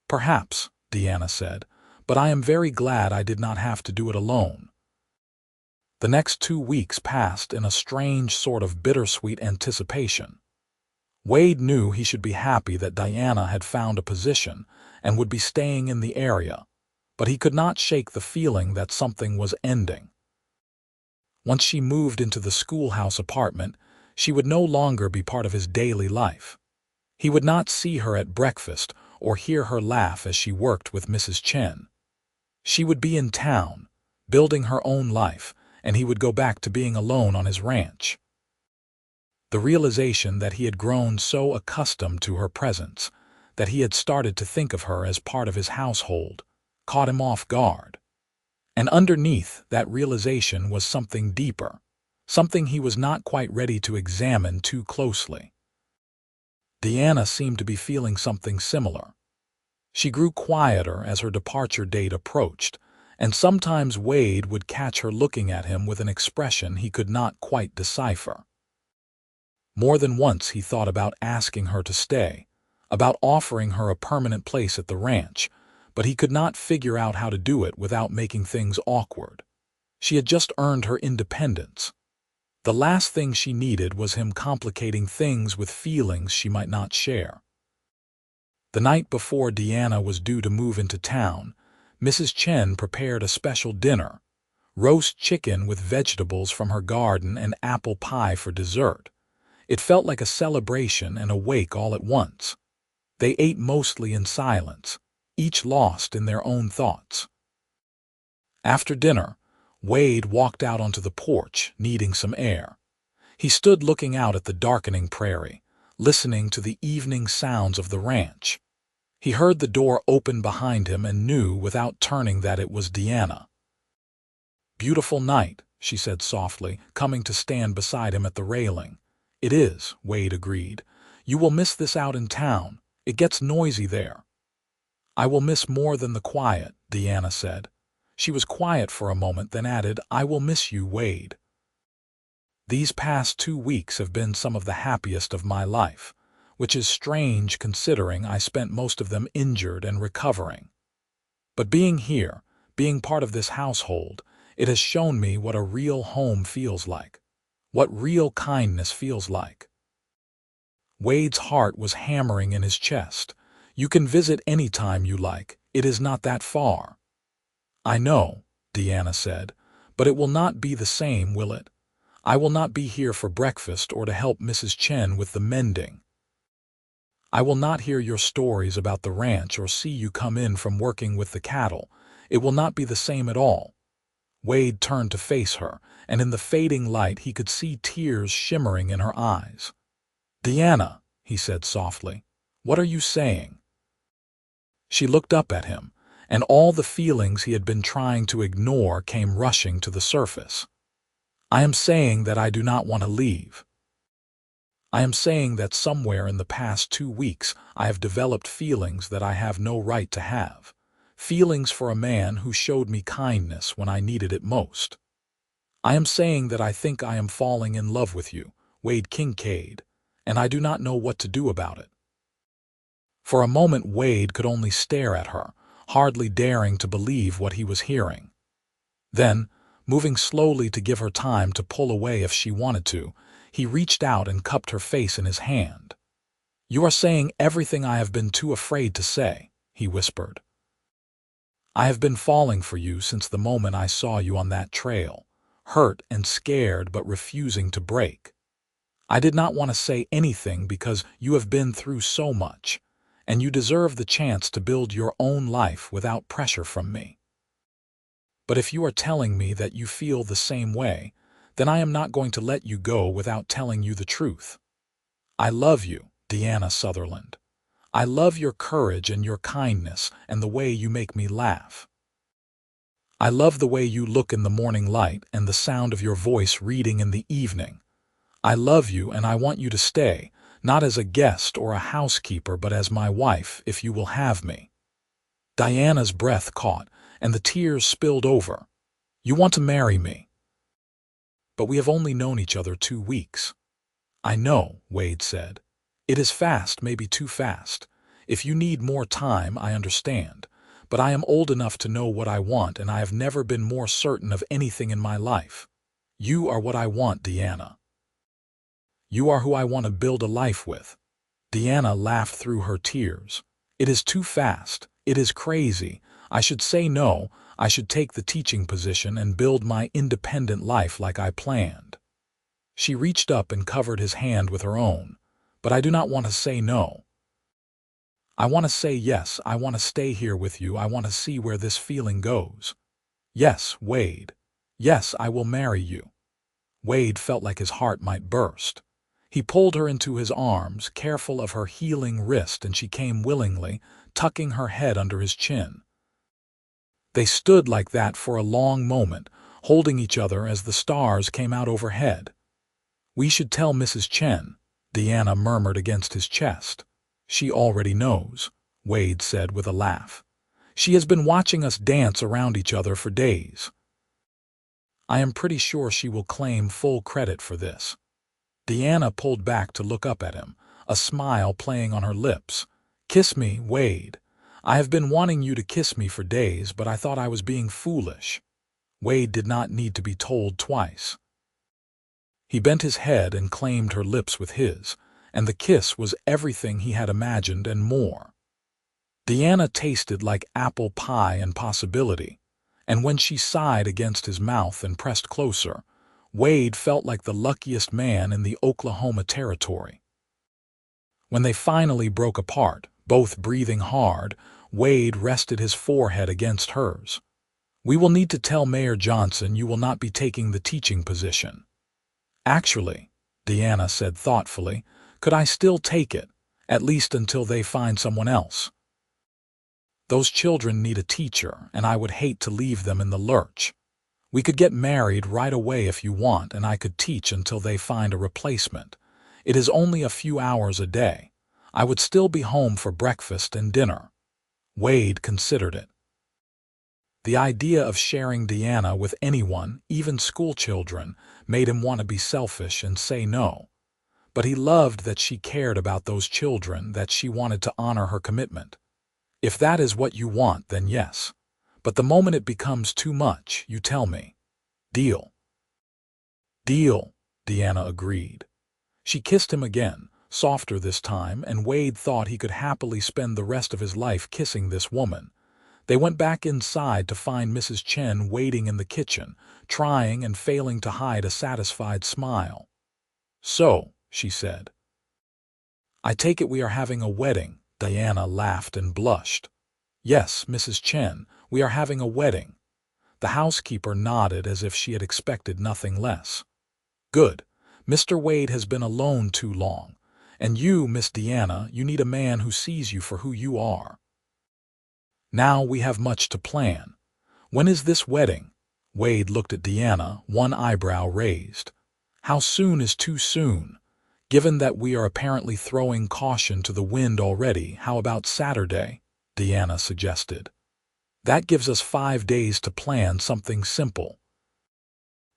Perhaps, Diana said, but I am very glad I did not have to do it alone. The next 2 weeks passed in a strange sort of bittersweet anticipation. Wade knew he should be happy that Diana had found a position and would be staying in the area, but he could not shake the feeling that something was ending. Once she moved into the schoolhouse apartment, she would no longer be part of his daily life. He would not see her at breakfast or hear her laugh as she worked with Mrs. Chen. She would be in town, building her own life, and he would go back to being alone on his ranch. The realization that he had grown so accustomed to her presence, that he had started to think of her as part of his household, caught him off guard. And underneath that realization was something deeper, something he was not quite ready to examine too closely. Diana seemed to be feeling something similar. She grew quieter as her departure date approached, and sometimes Wade would catch her looking at him with an expression he could not quite decipher. More than once he thought about asking her to stay, about offering her a permanent place at the ranch, but he could not figure out how to do it without making things awkward. She had just earned her independence. The last thing she needed was him complicating things with feelings she might not share. The night before Diana was due to move into town, Mrs. Chen prepared a special dinner, roast chicken with vegetables from her garden and apple pie for dessert. It felt like a celebration and a wake all at once. They ate mostly in silence, each lost in their own thoughts. After dinner, Wade walked out onto the porch, needing some air. He stood looking out at the darkening prairie, listening to the evening sounds of the ranch. He heard the door open behind him and knew without turning that it was Diana. "Beautiful night," she said softly, coming to stand beside him at the railing. "It is," Wade agreed. "You will miss this out in town. It gets noisy there." "I will miss more than the quiet," Diana said. She was quiet for a moment, then added, "I will miss you, Wade. These past 2 weeks have been some of the happiest of my life, which is strange considering I spent most of them injured and recovering. But being here, being part of this household, it has shown me what a real home feels like, what real kindness feels like." Wade's heart was hammering in his chest. "You can visit any time you like. It is not that far." "I know," Diana said, "but it will not be the same, will it? I will not be here for breakfast or to help Mrs. Chen with the mending." I will not hear your stories about the ranch or see you come in from working with the cattle. It will not be the same at all." Wade turned to face her, and in the fading light he could see tears shimmering in her eyes. "Diana," he said softly, "what are you saying?" She looked up at him, and all the feelings he had been trying to ignore came rushing to the surface. "I am saying that I do not want to leave. I am saying that somewhere in the past 2 weeks I have developed feelings that I have no right to have. Feelings for a man who showed me kindness when I needed it most. I am saying that I think I am falling in love with you, Wade Kincaid, and I do not know what to do about it." For a moment Wade could only stare at her, hardly daring to believe what he was hearing. Then, moving slowly to give her time to pull away if she wanted to, he reached out and cupped her face in his hand. "You are saying everything I have been too afraid to say," he whispered. "I have been falling for you since the moment I saw you on that trail, hurt and scared but refusing to break. I did not want to say anything because you have been through so much, and you deserve the chance to build your own life without pressure from me. But if you are telling me that you feel the same way, then I am not going to let you go without telling you the truth. I love you, Diana Sutherland. I love your courage and your kindness and the way you make me laugh. I love the way you look in the morning light and the sound of your voice reading in the evening. I love you and I want you to stay, not as a guest or a housekeeper but as my wife if you will have me." Diana's breath caught and the tears spilled over. "You want to marry me? But we have only known each other 2 weeks. "I know," Wade said. "It is fast, maybe too fast. If you need more time, I understand. But I am old enough to know what I want, and I have never been more certain of anything in my life. You are what I want, Diana. You are who I want to build a life with." Diana laughed through her tears. "It is too fast. It is crazy. I should say no. I should take the teaching position and build my independent life like I planned." She reached up and covered his hand with her own. "But I do not want to say no. I want to say yes. I want to stay here with you. I want to see where this feeling goes. Yes, Wade. Yes, I will marry you." Wade felt like his heart might burst. He pulled her into his arms, careful of her healing wrist, and she came willingly, tucking her head under his chin. They stood like that for a long moment, holding each other as the stars came out overhead. "We should tell Mrs. Chen," Diana murmured against his chest. "She already knows," Wade said with a laugh. "She has been watching us dance around each other for days. I am pretty sure she will claim full credit for this." Diana pulled back to look up at him, a smile playing on her lips. "Kiss me, Wade. I have been wanting you to kiss me for days, but I thought I was being foolish." Wade did not need to be told twice. He bent his head and claimed her lips with his, and the kiss was everything he had imagined and more. Diana tasted like apple pie and possibility, and when she sighed against his mouth and pressed closer, Wade felt like the luckiest man in the Oklahoma Territory. When they finally broke apart, both breathing hard, Wade rested his forehead against hers. "We will need to tell Mayor Johnson you will not be taking the teaching position." "Actually," Diana said thoughtfully, "could I still take it, at least until they find someone else? Those children need a teacher, and I would hate to leave them in the lurch. We could get married right away if you want, and I could teach until they find a replacement. It is only a few hours a day. I would still be home for breakfast and dinner." Wade considered it. The idea of sharing Diana with anyone, even schoolchildren, made him want to be selfish and say no. But he loved that she cared about those children, that she wanted to honor her commitment. "If that is what you want, then yes. But the moment it becomes too much, you tell me. Deal?" "Deal," Diana agreed. She kissed him again, softer this time, and Wade thought he could happily spend the rest of his life kissing this woman. They went back inside to find Mrs. Chen waiting in the kitchen, trying and failing to hide a satisfied smile. "So," she said, "I take it we are having a wedding." Diana laughed and blushed. "Yes, Mrs. Chen, we are having a wedding." The housekeeper nodded as if she had expected nothing less. "Good. Mr. Wade has been alone too long. And you, Miss Diana, you need a man who sees you for who you are. Now we have much to plan. When is this wedding?" Wade looked at Diana, one eyebrow raised. "How soon is too soon? Given that we are apparently throwing caution to the wind already, how about Saturday?" Diana suggested. "That gives us 5 days to plan something simple."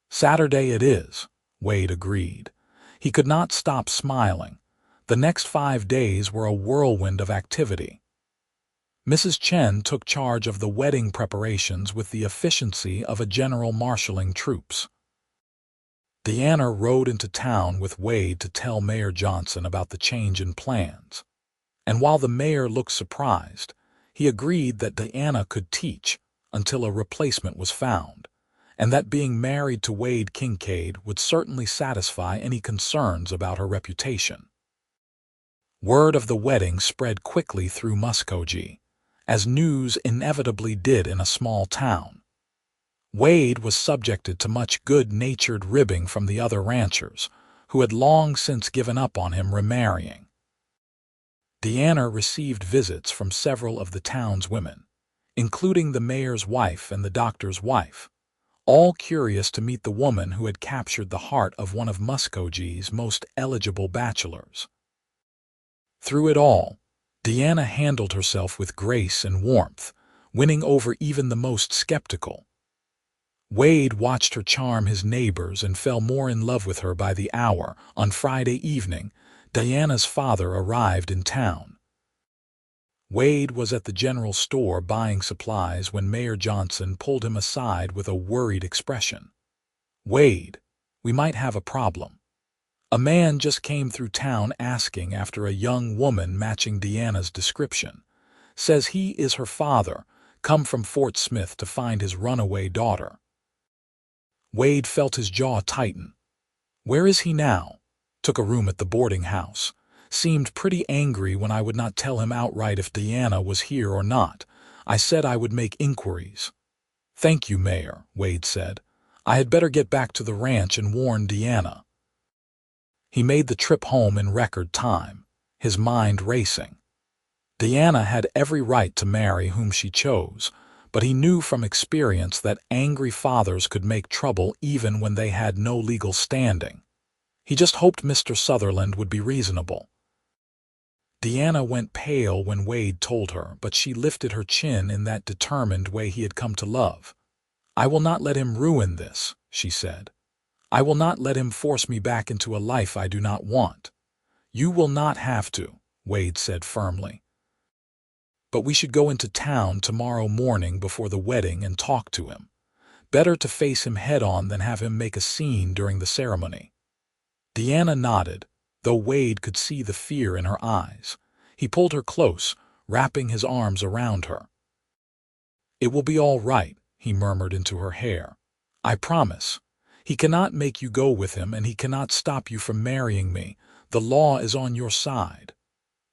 "Saturday it is," Wade agreed. He could not stop smiling. The next 5 days were a whirlwind of activity. Mrs. Chen took charge of the wedding preparations with the efficiency of a general marshalling troops. Diana rode into town with Wade to tell Mayor Johnson about the change in plans. And while the mayor looked surprised, he agreed that Diana could teach until a replacement was found, and that being married to Wade Kincaid would certainly satisfy any concerns about her reputation. Word of the wedding spread quickly through Muskogee, as news inevitably did in a small town. Wade was subjected to much good-natured ribbing from the other ranchers, who had long since given up on him remarrying. Diana received visits from several of the town's women, including the mayor's wife and the doctor's wife, all curious to meet the woman who had captured the heart of one of Muskogee's most eligible bachelors. Through it all, Diana handled herself with grace and warmth, winning over even the most skeptical. Wade watched her charm his neighbors and fell more in love with her by the hour. On Friday evening, Diana's father arrived in town. Wade was at the general store buying supplies when Mayor Johnson pulled him aside with a worried expression. "Wade, we might have a problem. A man just came through town asking after a young woman matching Diana's description. Says he is her father, come from Fort Smith to find his runaway daughter." Wade felt his jaw tighten. "Where is he now?" "Took a room at the boarding house. Seemed pretty angry when I would not tell him outright if Diana was here or not. I said I would make inquiries." "Thank you, Mayor," Wade said. "I had better get back to the ranch and warn Diana." He made the trip home in record time, his mind racing. Diana had every right to marry whom she chose, but he knew from experience that angry fathers could make trouble even when they had no legal standing. He just hoped Mr. Sutherland would be reasonable. Diana went pale when Wade told her, but she lifted her chin in that determined way he had come to love. "I will not let him ruin this," she said. "I will not let him force me back into a life I do not want." "You will not have to," Wade said firmly. "But we should go into town tomorrow morning before the wedding and talk to him. Better to face him head-on than have him make a scene during the ceremony." Diana nodded, though Wade could see the fear in her eyes. He pulled her close, wrapping his arms around her. "It will be all right," he murmured into her hair. "I promise. He cannot make you go with him, and he cannot stop you from marrying me. The law is on your side."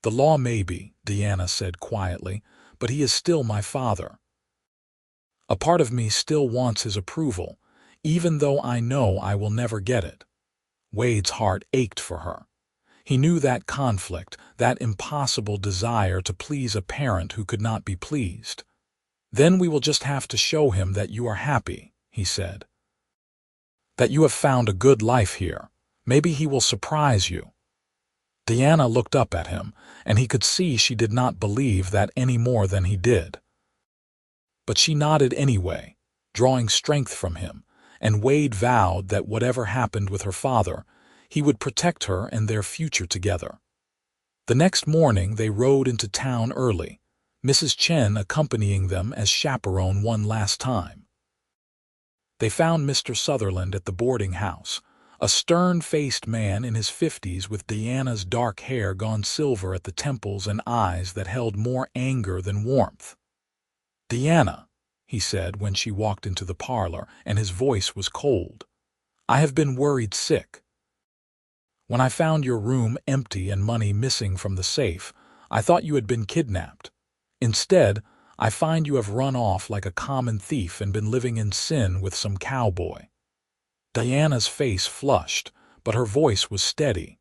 "The law may be," Diana said quietly, "but he is still my father. A part of me still wants his approval, even though I know I will never get it." Wade's heart ached for her. He knew that conflict, that impossible desire to please a parent who could not be pleased. "Then we will just have to show him that you are happy," he said. "That you have found a good life here. Maybe he will surprise you." Diana looked up at him, and he could see she did not believe that any more than he did. But she nodded anyway, drawing strength from him, and Wade vowed that whatever happened with her father, he would protect her and their future together. The next morning they rode into town early, Mrs. Chen accompanying them as chaperone one last time. They found Mr. Sutherland at the boarding house, a stern-faced man in his 50s with Diana's dark hair gone silver at the temples and eyes that held more anger than warmth. "Diana," he said when she walked into the parlor, and his voice was cold, "I have been worried sick." When I found your room empty and money missing from the safe, I thought you had been kidnapped. Instead, I find you have run off like a common thief and been living in sin with some cowboy." Diana's face flushed, but her voice was steady.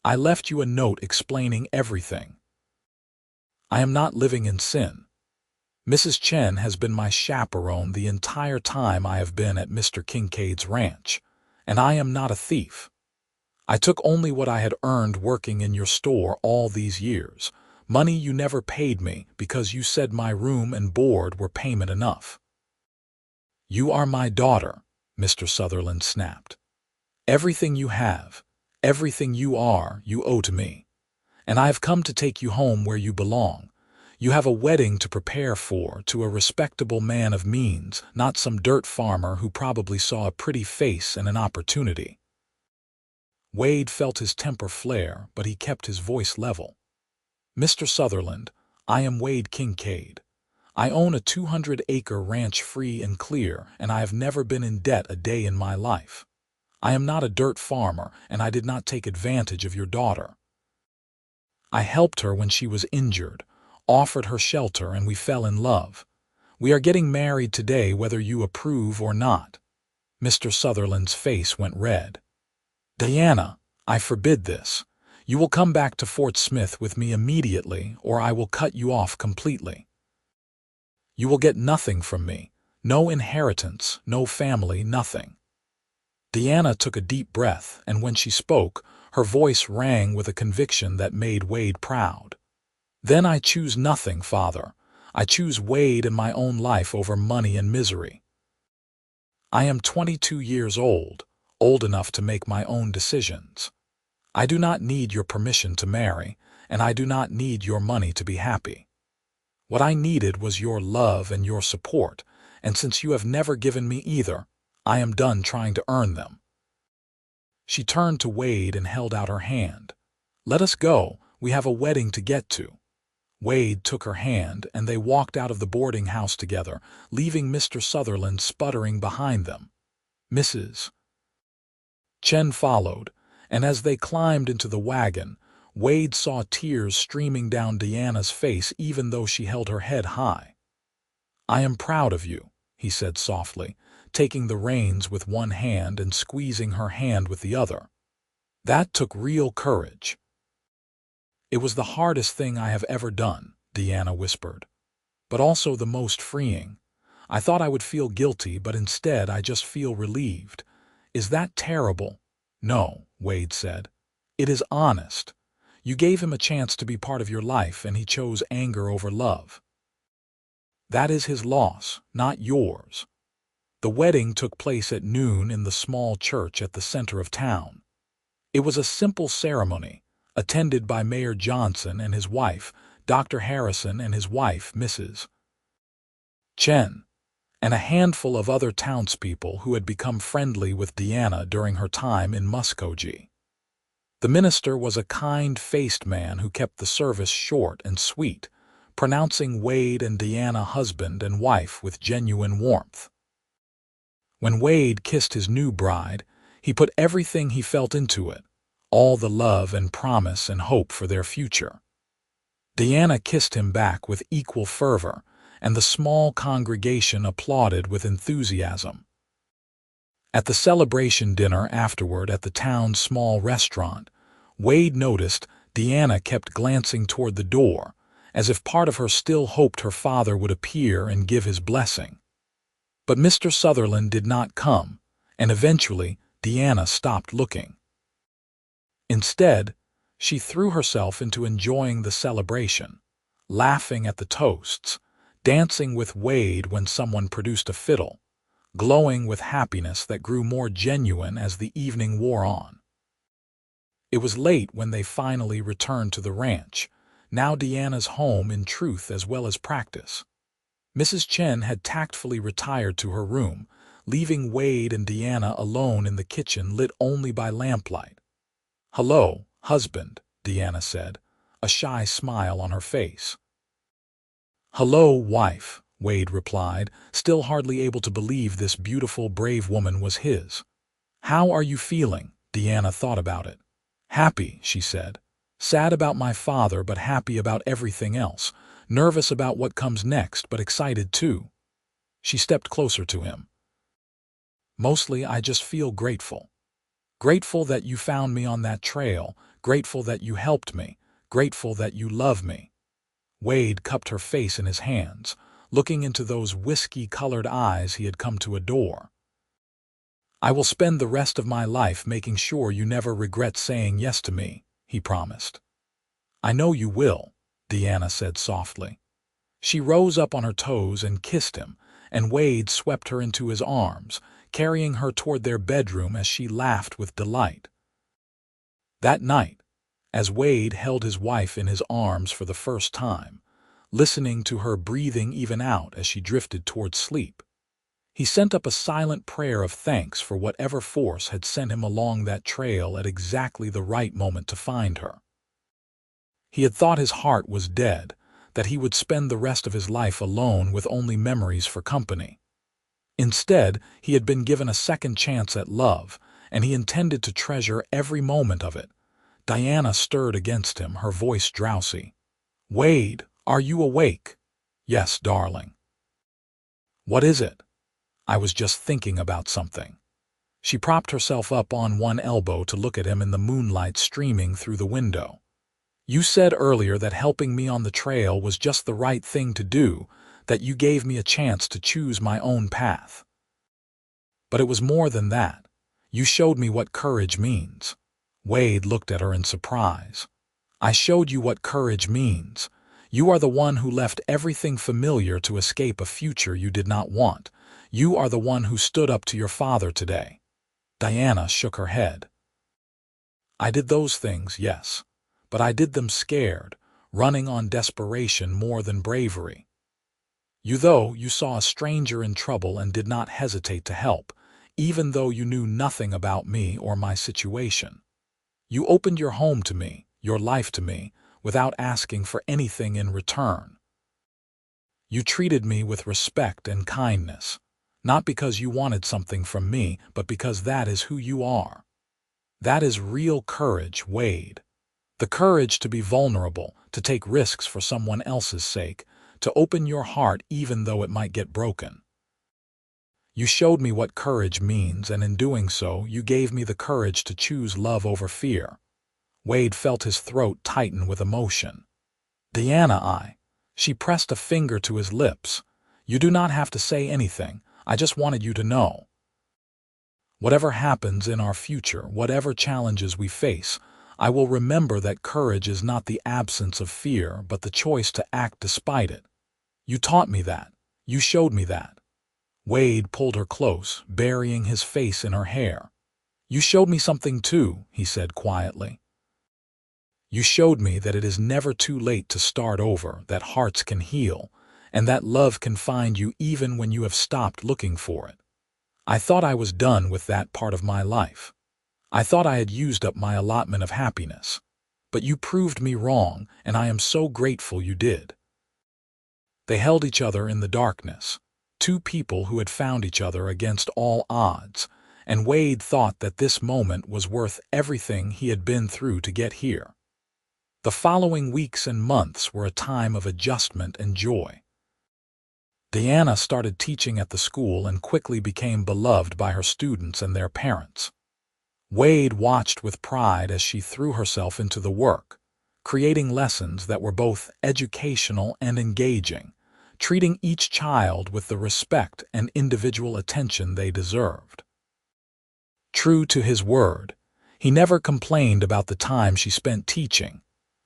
"I left you a note explaining everything. I am not living in sin. Mrs. Chen has been my chaperone the entire time I have been at Mr. Kincaid's ranch, and I am not a thief. I took only what I had earned working in your store all these years, money you never paid me because you said my room and board were payment enough." "You are my daughter," Mr. Sutherland snapped. "Everything you have, everything you are, you owe to me. And I have come to take you home where you belong. You have a wedding to prepare for, to a respectable man of means, not some dirt farmer who probably saw a pretty face and an opportunity." Wade felt his temper flare, but he kept his voice level. "Mr. Sutherland, I am Wade Kincaid. I own a 200-acre ranch free and clear, and I have never been in debt a day in my life. I am not a dirt farmer, and I did not take advantage of your daughter. I helped her when she was injured, offered her shelter, and we fell in love. We are getting married today whether you approve or not." Mr. Sutherland's face went red. "Diana, I forbid this. You will come back to Fort Smith with me immediately, or I will cut you off completely. You will get nothing from me, no inheritance, no family, nothing." Diana took a deep breath, and when she spoke, her voice rang with a conviction that made Wade proud. "Then I choose nothing, Father. I choose Wade and my own life over money and misery. I am 22 years old enough to make my own decisions. I do not need your permission to marry, and I do not need your money to be happy. What I needed was your love and your support, and since you have never given me either, I am done trying to earn them." She turned to Wade and held out her hand. "Let us go. We have a wedding to get to." Wade took her hand, and they walked out of the boarding house together, leaving Mr. Sutherland sputtering behind them. Mrs. Chen followed, and as they climbed into the wagon, Wade saw tears streaming down Diana's face even though she held her head high. "I am proud of you," he said softly, taking the reins with one hand and squeezing her hand with the other. "That took real courage." "It was the hardest thing I have ever done," Diana whispered, "but also the most freeing. I thought I would feel guilty, but instead I just feel relieved. Is that terrible?" "No," Wade said. "It is honest. You gave him a chance to be part of your life, and he chose anger over love. That is his loss, not yours." The wedding took place at noon in the small church at the center of town. It was a simple ceremony, attended by Mayor Johnson and his wife, Dr. Harrison and his wife, Mrs. Chen, and a handful of other townspeople who had become friendly with Diana during her time in Muskogee. The minister was a kind-faced man who kept the service short and sweet, pronouncing Wade and Diana husband and wife with genuine warmth. When Wade kissed his new bride, he put everything he felt into it, all the love and promise and hope for their future. Diana kissed him back with equal fervor, and the small congregation applauded with enthusiasm. At the celebration dinner afterward at the town's small restaurant, Wade noticed Diana kept glancing toward the door, as if part of her still hoped her father would appear and give his blessing. But Mr. Sutherland did not come, and eventually Diana stopped looking. Instead, she threw herself into enjoying the celebration, laughing at the toasts, dancing with Wade when someone produced a fiddle, glowing with happiness that grew more genuine as the evening wore on. It was late when they finally returned to the ranch, now Diana's home in truth as well as practice. Mrs. Chen had tactfully retired to her room, leaving Wade and Diana alone in the kitchen lit only by lamplight. "Hello, husband," Diana said, a shy smile on her face. "Hello, wife," Wade replied, still hardly able to believe this beautiful, brave woman was his. "How are you feeling?" Diana thought about it. Happy, she said. Sad about my father, but happy about everything else. Nervous about what comes next, but excited too. She stepped closer to him. Mostly, I just feel grateful. Grateful that you found me on that trail, grateful that you helped me, grateful that you love me. Wade cupped her face in his hands, looking into those whiskey-colored eyes he had come to adore. I will spend the rest of my life making sure you never regret saying yes to me, he promised. I know you will, Diana said softly. She rose up on her toes and kissed him, and Wade swept her into his arms, carrying her toward their bedroom as she laughed with delight. That night, as Wade held his wife in his arms for the first time, listening to her breathing even out as she drifted toward sleep, he sent up a silent prayer of thanks for whatever force had sent him along that trail at exactly the right moment to find her. He had thought his heart was dead, that he would spend the rest of his life alone with only memories for company. Instead, he had been given a second chance at love, and he intended to treasure every moment of it. Diana stirred against him, her voice drowsy. Wade, are you awake? Yes, darling. What is it? I was just thinking about something. She propped herself up on one elbow to look at him in the moonlight streaming through the window. You said earlier that helping me on the trail was just the right thing to do, that you gave me a chance to choose my own path. But it was more than that. You showed me what courage means. Wade looked at her in surprise. I showed you what courage means. You are the one who left everything familiar to escape a future you did not want. You are the one who stood up to your father today. Diana shook her head. I did those things, yes, but I did them scared, running on desperation more than bravery. You saw a stranger in trouble and did not hesitate to help, even though you knew nothing about me or my situation. You opened your home to me, your life to me, without asking for anything in return. You treated me with respect and kindness, not because you wanted something from me, but because that is who you are. That is real courage, Wade. The courage to be vulnerable, to take risks for someone else's sake, to open your heart even though it might get broken. You showed me what courage means, and in doing so, you gave me the courage to choose love over fear. Wade felt his throat tighten with emotion. Diana, she pressed a finger to his lips. You do not have to say anything. I just wanted you to know. Whatever happens in our future, whatever challenges we face, I will remember that courage is not the absence of fear, but the choice to act despite it. You taught me that. You showed me that. Wade pulled her close, burying his face in her hair. You showed me something too, he said quietly. You showed me that it is never too late to start over, that hearts can heal, and that love can find you even when you have stopped looking for it. I thought I was done with that part of my life. I thought I had used up my allotment of happiness. But you proved me wrong, and I am so grateful you did. They held each other in the darkness, two people who had found each other against all odds, and Wade thought that this moment was worth everything he had been through to get here. The following weeks and months were a time of adjustment and joy. Diana started teaching at the school and quickly became beloved by her students and their parents. Wade watched with pride as she threw herself into the work, creating lessons that were both educational and engaging, treating each child with the respect and individual attention they deserved. True to his word, he never complained about the time she spent teaching,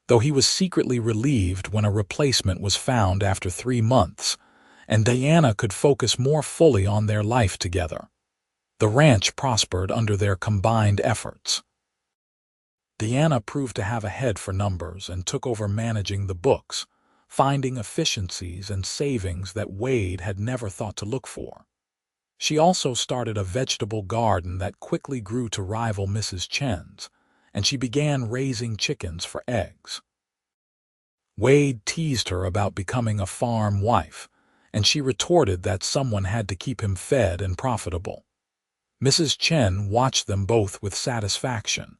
though he was secretly relieved when a replacement was found after 3 months, and Diana could focus more fully on their life together. The ranch prospered under their combined efforts. Diana proved to have a head for numbers and took over managing the books, finding efficiencies and savings that Wade had never thought to look for. She also started a vegetable garden that quickly grew to rival Mrs. Chen's, and she began raising chickens for eggs. Wade teased her about becoming a farm wife, and she retorted that someone had to keep him fed and profitable. Mrs. Chen watched them both with satisfaction,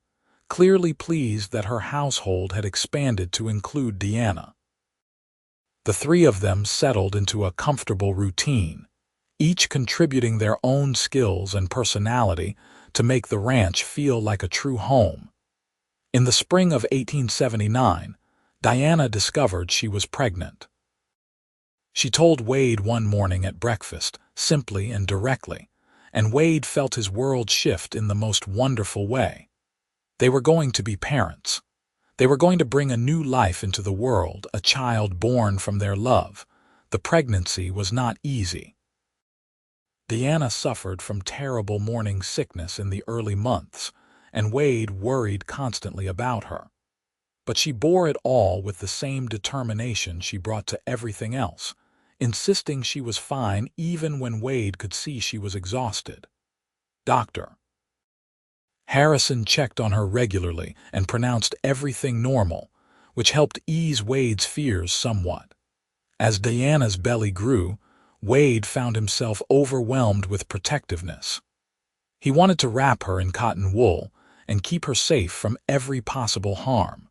clearly pleased that her household had expanded to include Diana. The three of them settled into a comfortable routine, each contributing their own skills and personality to make the ranch feel like a true home. In the spring of 1879, Diana discovered she was pregnant. She told Wade one morning at breakfast, simply and directly, and Wade felt his world shift in the most wonderful way. They were going to be parents. They were going to bring a new life into the world, a child born from their love. The pregnancy was not easy. Diana suffered from terrible morning sickness in the early months, and Wade worried constantly about her. But she bore it all with the same determination she brought to everything else, insisting she was fine even when Wade could see she was exhausted. Dr. Harrison checked on her regularly and pronounced everything normal, which helped ease Wade's fears somewhat. As Diana's belly grew, Wade found himself overwhelmed with protectiveness. He wanted to wrap her in cotton wool and keep her safe from every possible harm.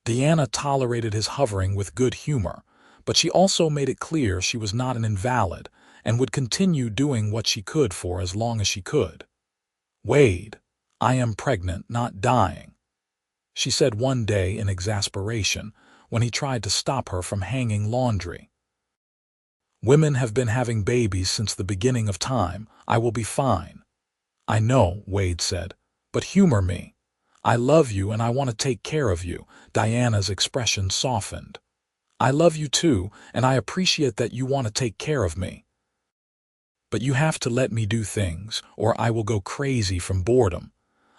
Diana tolerated his hovering with good humor, but she also made it clear she was not an invalid and would continue doing what she could for as long as she could. "Wade, I am pregnant, not dying," she said one day in exasperation when he tried to stop her from hanging laundry. "Women have been having babies since the beginning of time. I will be fine." "I know," Wade said, "but humor me. I love you and I want to take care of you." Diana's expression softened. "I love you too, and I appreciate that you want to take care of me. But you have to let me do things, or I will go crazy from boredom.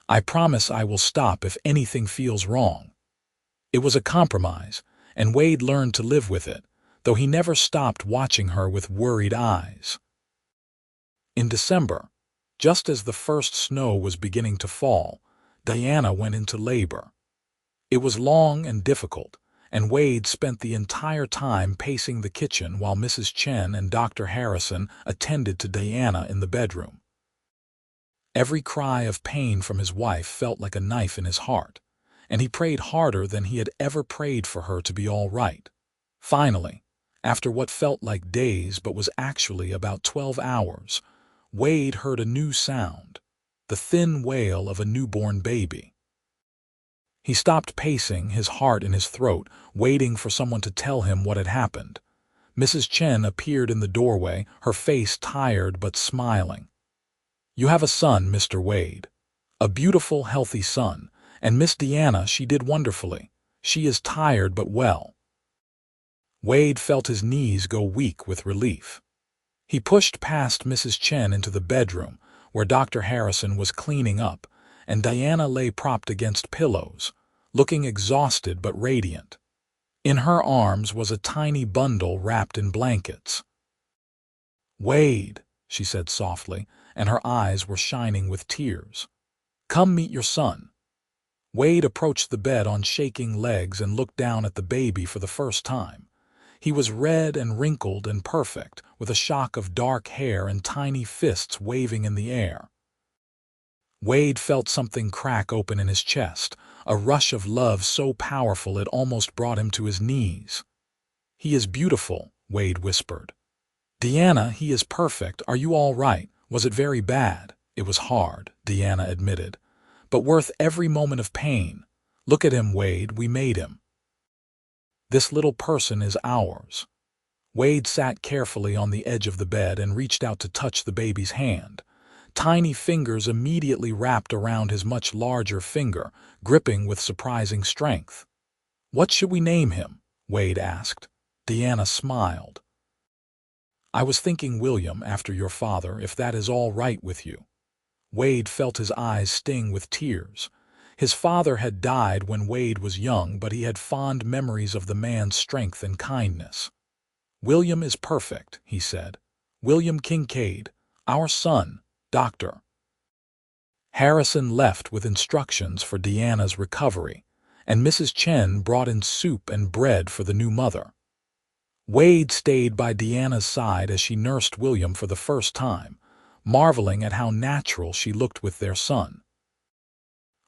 I promise I will stop if anything feels wrong." It was a compromise, and Wade learned to live with it, though he never stopped watching her with worried eyes. In December, just as the first snow was beginning to fall, Diana went into labor. It was long and difficult, and Wade spent the entire time pacing the kitchen while Mrs. Chen and Dr. Harrison attended to Diana in the bedroom. Every cry of pain from his wife felt like a knife in his heart, and he prayed harder than he had ever prayed for her to be all right. Finally, after what felt like days but was actually about 12 hours, Wade heard a new sound, the thin wail of a newborn baby. He stopped pacing, his heart in his throat, waiting for someone to tell him what had happened. Mrs. Chen appeared in the doorway, her face tired but smiling. "You have a son, Mr. Wade. A beautiful, healthy son, and Miss Diana, she did wonderfully. She is tired but well." Wade felt his knees go weak with relief. He pushed past Mrs. Chen into the bedroom, where Dr. Harrison was cleaning up, and Diana lay propped against pillows, looking exhausted but radiant. In her arms was a tiny bundle wrapped in blankets. "Wade," she said softly, and her eyes were shining with tears. "Come meet your son." Wade approached the bed on shaking legs and looked down at the baby for the first time. He was red and wrinkled and perfect, with a shock of dark hair and tiny fists waving in the air. Wade felt something crack open in his chest, a rush of love so powerful it almost brought him to his knees. "He is beautiful," Wade whispered. "Diana, he is perfect. Are you all right? Was it very bad?" "It was hard," Diana admitted, "but worth every moment of pain. Look at him, Wade, we made him. This little person is ours." Wade sat carefully on the edge of the bed and reached out to touch the baby's hand. Tiny fingers immediately wrapped around his much larger finger, gripping with surprising strength. "What should we name him?" Wade asked. Diana smiled. "I was thinking William, after your father, if that is all right with you." Wade felt his eyes sting with tears. His father had died when Wade was young, but he had fond memories of the man's strength and kindness. "William is perfect," he said. "William Kincaid, our son, Dr. Harrison left with instructions for Diana's recovery, and Mrs. Chen brought in soup and bread for the new mother. Wade stayed by Diana's side as she nursed William for the first time, marveling at how natural she looked with their son.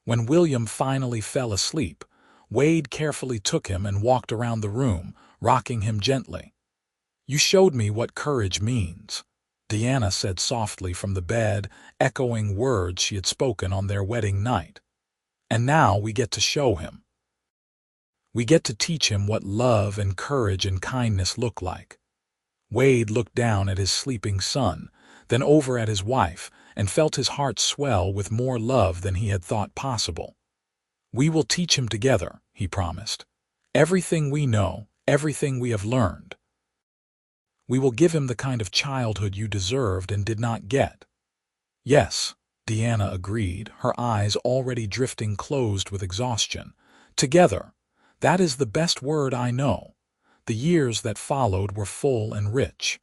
When William finally fell asleep, Wade carefully took him and walked around the room, rocking him gently. "You showed me what courage means," Diana said softly from the bed, echoing words she had spoken on their wedding night. "And now we get to show him. We get to teach him what love and courage and kindness look like." Wade looked down at his sleeping son, then over at his wife, and felt his heart swell with more love than he had thought possible. "We will teach him together," he promised. "Everything we know, everything we have learned. We will give him the kind of childhood you deserved and did not get." "Yes," Diana agreed, her eyes already drifting closed with exhaustion. "Together. That is the best word I know." The years that followed were full and rich.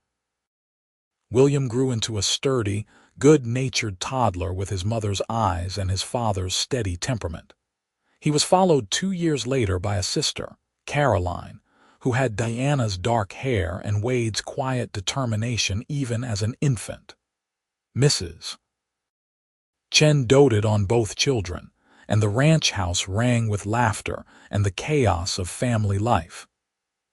William grew into a sturdy, good-natured toddler with his mother's eyes and his father's steady temperament. He was followed 2 years later by a sister, Caroline, who had Diana's dark hair and Wade's quiet determination even as an infant. Mrs. Chen doted on both children, and the ranch house rang with laughter and the chaos of family life.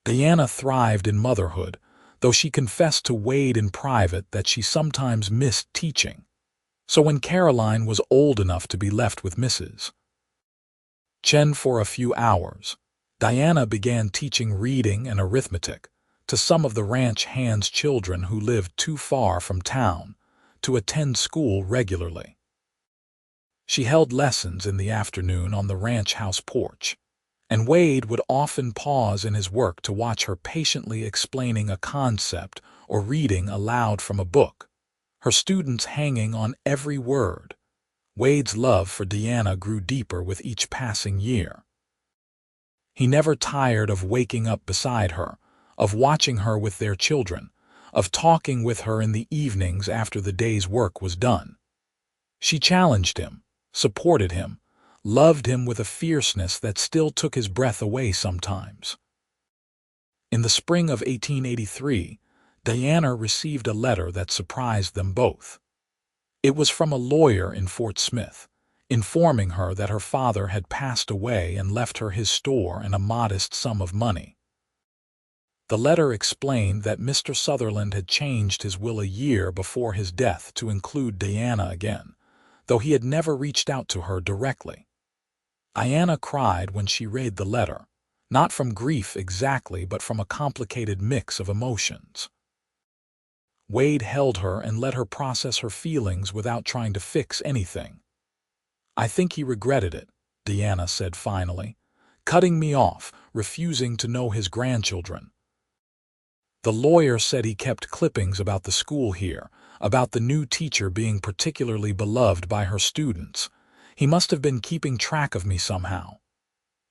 Diana thrived in motherhood, though she confessed to Wade in private that she sometimes missed teaching. So when Caroline was old enough to be left with Mrs. Chen for a few hours, Diana began teaching reading and arithmetic to some of the ranch hands' children who lived too far from town to attend school regularly. She held lessons in the afternoon on the ranch house porch, and Wade would often pause in his work to watch her patiently explaining a concept or reading aloud from a book, her students hanging on every word. Wade's love for Diana grew deeper with each passing year. He never tired of waking up beside her, of watching her with their children, of talking with her in the evenings after the day's work was done. She challenged him, supported him, loved him with a fierceness that still took his breath away sometimes. In the spring of 1883, Diana received a letter that surprised them both. It was from a lawyer in Fort Smith, informing her that her father had passed away and left her his store and a modest sum of money. The letter explained that Mr. Sutherland had changed his will a year before his death to include Diana again, though he had never reached out to her directly. Diana cried when she read the letter, not from grief exactly, but from a complicated mix of emotions. Wade held her and let her process her feelings without trying to fix anything. "I think he regretted it," Diana said finally, "cutting me off, refusing to know his grandchildren. The lawyer said he kept clippings about the school here, about the new teacher being particularly beloved by her students. He must have been keeping track of me somehow."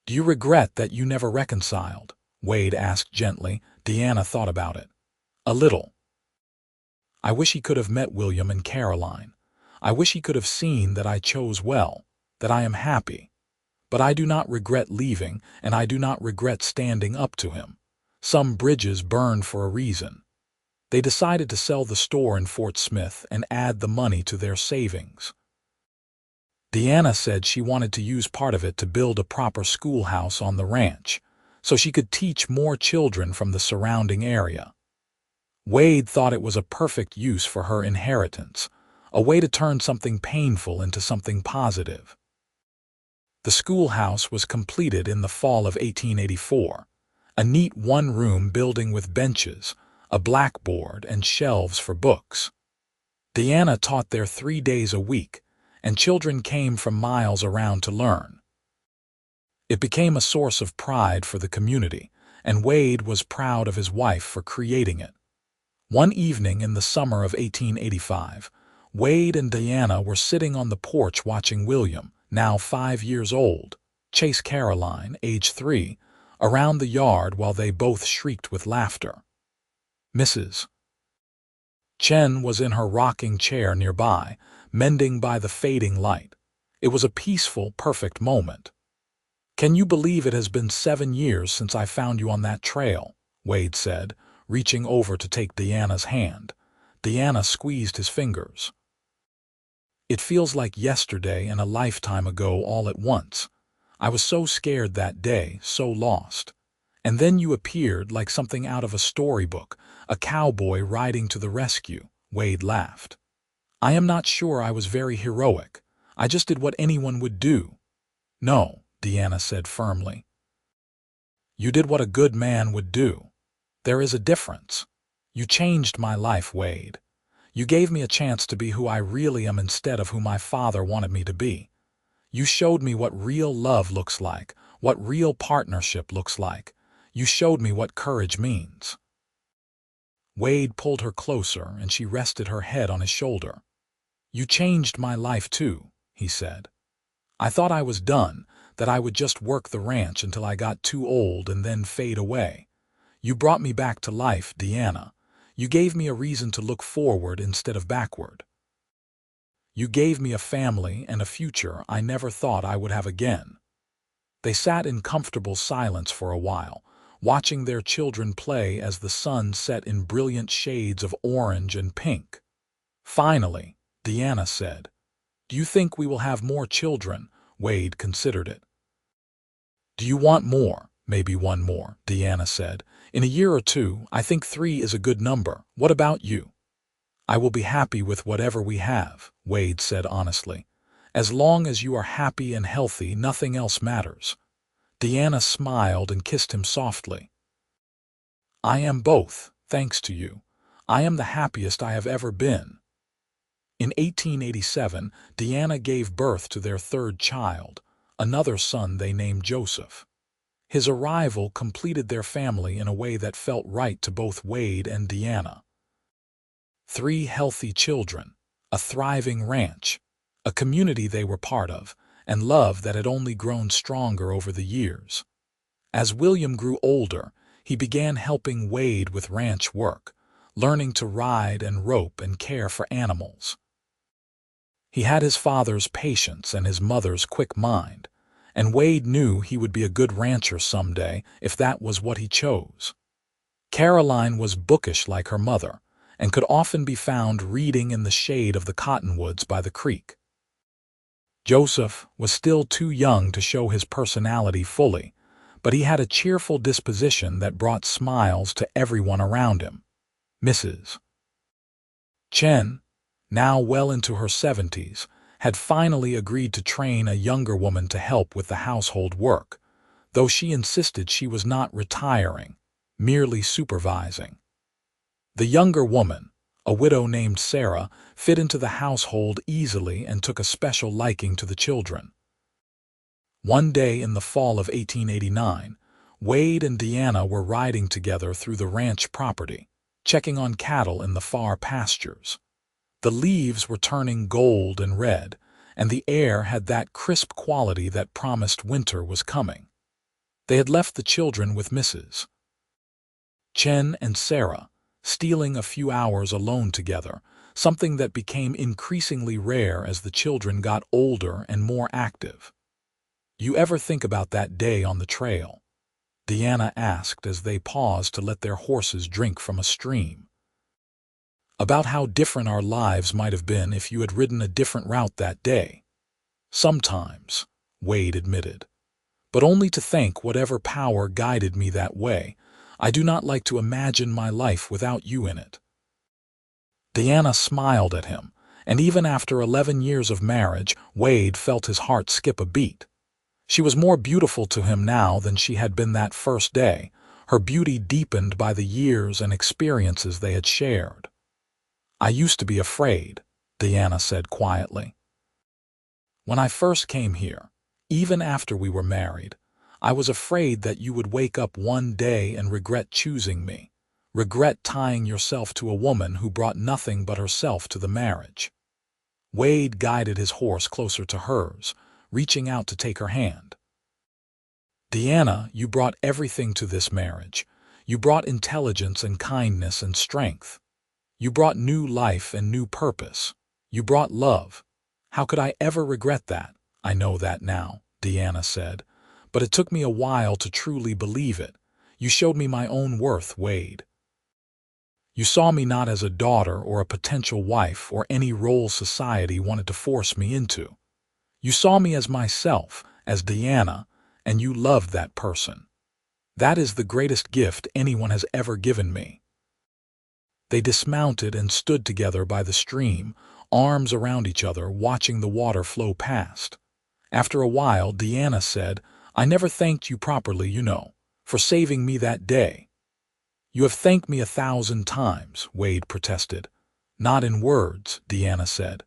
"Do you regret that you never reconciled?" Wade asked gently. Diana thought about it. "A little. I wish he could have met William and Caroline. I wish he could have seen that I chose well, that I am happy. But I do not regret leaving, and I do not regret standing up to him. Some bridges burned for a reason. They decided to sell the store in Fort Smith and add the money to their savings. Diana said she wanted to use part of it to build a proper schoolhouse on the ranch, so she could teach more children from the surrounding area. Wade thought it was a perfect use for her inheritance, a way to turn something painful into something positive. The schoolhouse was completed in the fall of 1884, a neat one-room building with benches, a blackboard, and shelves for books. Diana taught there 3 days a week, and children came from miles around to learn. It became a source of pride for the community, and Wade was proud of his wife for creating it. One evening in the summer of 1885, Wade and Diana were sitting on the porch watching William, now 5 years old, chase Caroline, age 3, around the yard while they both shrieked with laughter. Mrs. Chen was in her rocking chair nearby, mending by the fading light. It was a peaceful, perfect moment. "Can you believe it has been 7 years since I found you on that trail?" Wade said, reaching over to take Diana's hand. Diana squeezed his fingers. It feels like yesterday and a lifetime ago all at once. I was so scared that day, so lost. And then you appeared like something out of a storybook, a cowboy riding to the rescue. Wade laughed. I am not sure I was very heroic. I just did what anyone would do. No, Diana said firmly. You did what a good man would do. There is a difference. You changed my life, Wade. You gave me a chance to be who I really am instead of who my father wanted me to be. You showed me what real love looks like, what real partnership looks like. You showed me what courage means. Wade pulled her closer and she rested her head on his shoulder. You changed my life too, he said. I thought I was done, that I would just work the ranch until I got too old and then fade away. You brought me back to life, Diana. You gave me a reason to look forward instead of backward. You gave me a family and a future I never thought I would have again. They sat in comfortable silence for a while, watching their children play as the sun set in brilliant shades of orange and pink. Finally, Diana said, "Do you think we will have more children?" Wade considered it. "Do you want more? Maybe one more," Diana said. "In a year or two, I think 3 is a good number. What about you?" "I will be happy with whatever we have," Wade said honestly. "As long as you are happy and healthy, nothing else matters." Diana smiled and kissed him softly. "I am both, thanks to you. I am the happiest I have ever been." In 1887, Diana gave birth to their third child, another son they named Joseph. His arrival completed their family in a way that felt right to both Wade and Diana. 3 healthy children, a thriving ranch, a community they were part of, and love that had only grown stronger over the years. As William grew older, he began helping Wade with ranch work, learning to ride and rope and care for animals. He had his father's patience and his mother's quick mind, and Wade knew he would be a good rancher someday if that was what he chose. Caroline was bookish like her mother, and could often be found reading in the shade of the cottonwoods by the creek. Joseph was still too young to show his personality fully, but he had a cheerful disposition that brought smiles to everyone around him. Mrs. Chen, now well into her 70s, had finally agreed to train a younger woman to help with the household work, though she insisted she was not retiring, merely supervising. The younger woman, a widow named Sarah, fit into the household easily and took a special liking to the children. One day in the fall of 1889, Wade and Diana were riding together through the ranch property, checking on cattle in the far pastures. The leaves were turning gold and red, and the air had that crisp quality that promised winter was coming. They had left the children with Mrs. Chen and Sarah, stealing a few hours alone together, something that became increasingly rare as the children got older and more active. "You ever think about that day on the trail?" Diana asked as they paused to let their horses drink from a stream. "About how different our lives might have been if you had ridden a different route that day?" "Sometimes," Wade admitted. "But only to thank whatever power guided me that way. I do not like to imagine my life without you in it." Diana smiled at him, and even after 11 years of marriage, Wade felt his heart skip a beat. She was more beautiful to him now than she had been that first day, her beauty deepened by the years and experiences they had shared. "I used to be afraid," Diana said quietly. "When I first came here, even after we were married, I was afraid that you would wake up one day and regret choosing me, regret tying yourself to a woman who brought nothing but herself to the marriage." Wade guided his horse closer to hers, reaching out to take her hand. "Diana, you brought everything to this marriage. You brought intelligence and kindness and strength. You brought new life and new purpose. You brought love. How could I ever regret that?" "I know that now," Diana said, "but it took me a while to truly believe it. You showed me my own worth, Wade." You saw me not as a daughter or a potential wife or any role society wanted to force me into. You saw me as myself, as Diana, and you loved that person. That is the greatest gift anyone has ever given me." They dismounted and stood together by the stream, arms around each other, watching the water flow past. After a while, Diana said, "I never thanked you properly, for saving me that day." "You have thanked me 1,000 times," Wade protested. "Not in words," Diana said.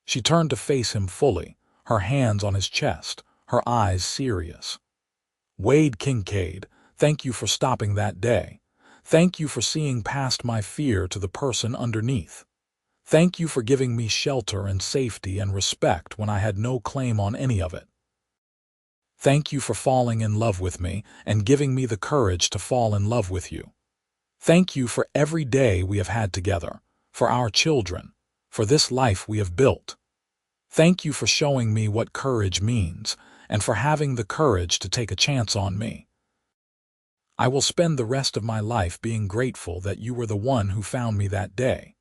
She turned to face him fully, her hands on his chest, her eyes serious. "Wade Kincaid, thank you for stopping that day. Thank you for seeing past my fear to the person underneath. Thank you for giving me shelter and safety and respect when I had no claim on any of it. Thank you for falling in love with me and giving me the courage to fall in love with you. Thank you for every day we have had together, for our children, for this life we have built. Thank you for showing me what courage means and for having the courage to take a chance on me. I will spend the rest of my life being grateful that you were the one who found me that day."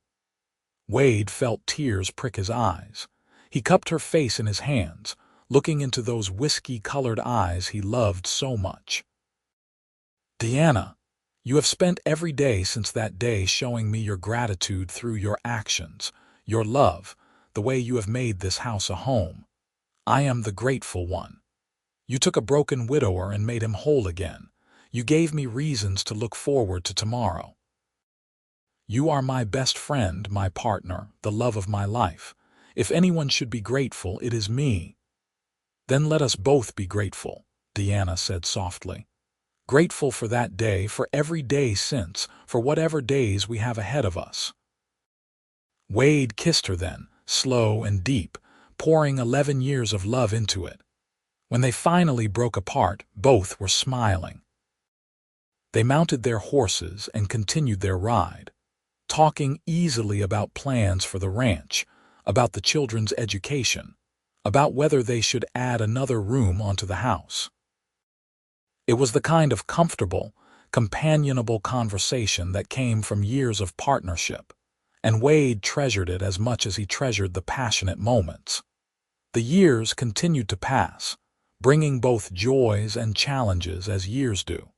Wade felt tears prick his eyes. He cupped her face in his hands, looking into those whiskey-colored eyes he loved so much. "Diana, you have spent every day since that day showing me your gratitude through your actions, your love, the way you have made this house a home. I am the grateful one. You took a broken widower and made him whole again. You gave me reasons to look forward to tomorrow. You are my best friend, my partner, the love of my life. If anyone should be grateful, it is me." "Then let us both be grateful," Diana said softly. "Grateful for that day, for every day since, for whatever days we have ahead of us." Wade kissed her then, slow and deep, pouring 11 years of love into it. When they finally broke apart, both were smiling. They mounted their horses and continued their ride, talking easily about plans for the ranch, about the children's education, about whether they should add another room onto the house. It was the kind of comfortable, companionable conversation that came from years of partnership, and Wade treasured it as much as he treasured the passionate moments. The years continued to pass, bringing both joys and challenges as years do.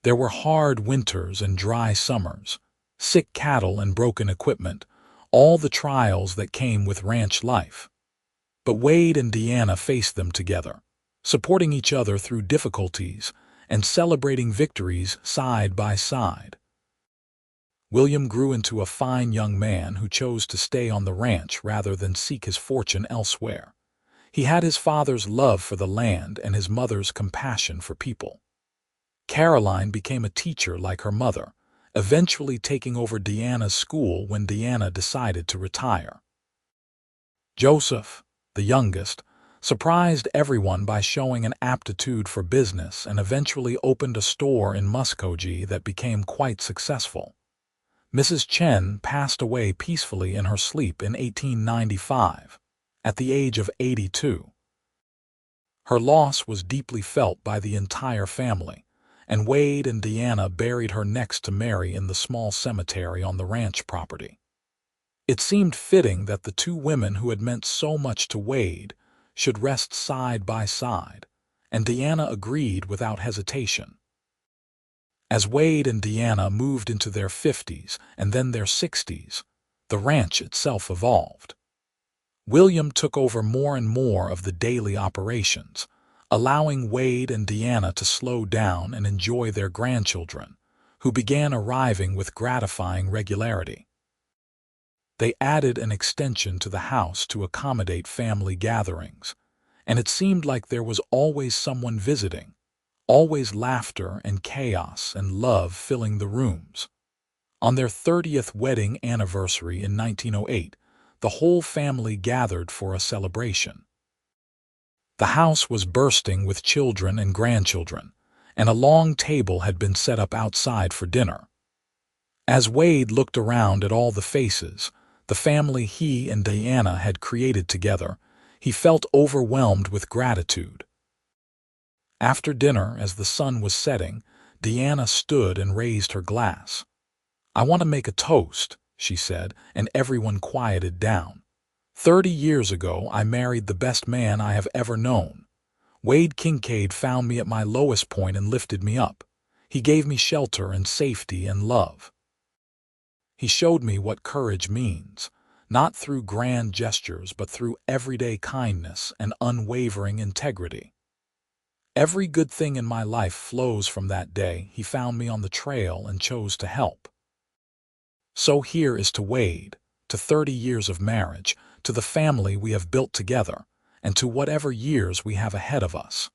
There were hard winters and dry summers, sick cattle and broken equipment, all the trials that came with ranch life. But Wade and Diana faced them together, supporting each other through difficulties and celebrating victories side by side. William grew into a fine young man who chose to stay on the ranch rather than seek his fortune elsewhere. He had his father's love for the land and his mother's compassion for people. Caroline became a teacher like her mother, eventually taking over Diana's school when Diana decided to retire. Joseph, the youngest, surprised everyone by showing an aptitude for business and eventually opened a store in Muskogee that became quite successful. Mrs. Chen passed away peacefully in her sleep in 1895, at the age of 82. Her loss was deeply felt by the entire family, and Wade and Diana buried her next to Mary in the small cemetery on the ranch property. It seemed fitting that the two women who had meant so much to Wade should rest side by side, and Diana agreed without hesitation. As Wade and Diana moved into their 50s and then their 60s, the ranch itself evolved. William took over more and more of the daily operations, allowing Wade and Diana to slow down and enjoy their grandchildren, who began arriving with gratifying regularity. They added an extension to the house to accommodate family gatherings, and it seemed like there was always someone visiting, always laughter and chaos and love filling the rooms. On their 30th wedding anniversary in 1908, the whole family gathered for a celebration. The house was bursting with children and grandchildren, and a long table had been set up outside for dinner. As Wade looked around at all the faces, the family he and Diana had created together, he felt overwhelmed with gratitude. After dinner, as the sun was setting, Diana stood and raised her glass. "I want to make a toast," she said, and everyone quieted down. 30 years ago, I married the best man I have ever known. Wade Kincaid found me at my lowest point and lifted me up. He gave me shelter and safety and love. He showed me what courage means, not through grand gestures, but through everyday kindness and unwavering integrity. Every good thing in my life flows from that day he found me on the trail and chose to help. So here is to Wade, to 30 years of marriage, to the family we have built together, and to whatever years we have ahead of us.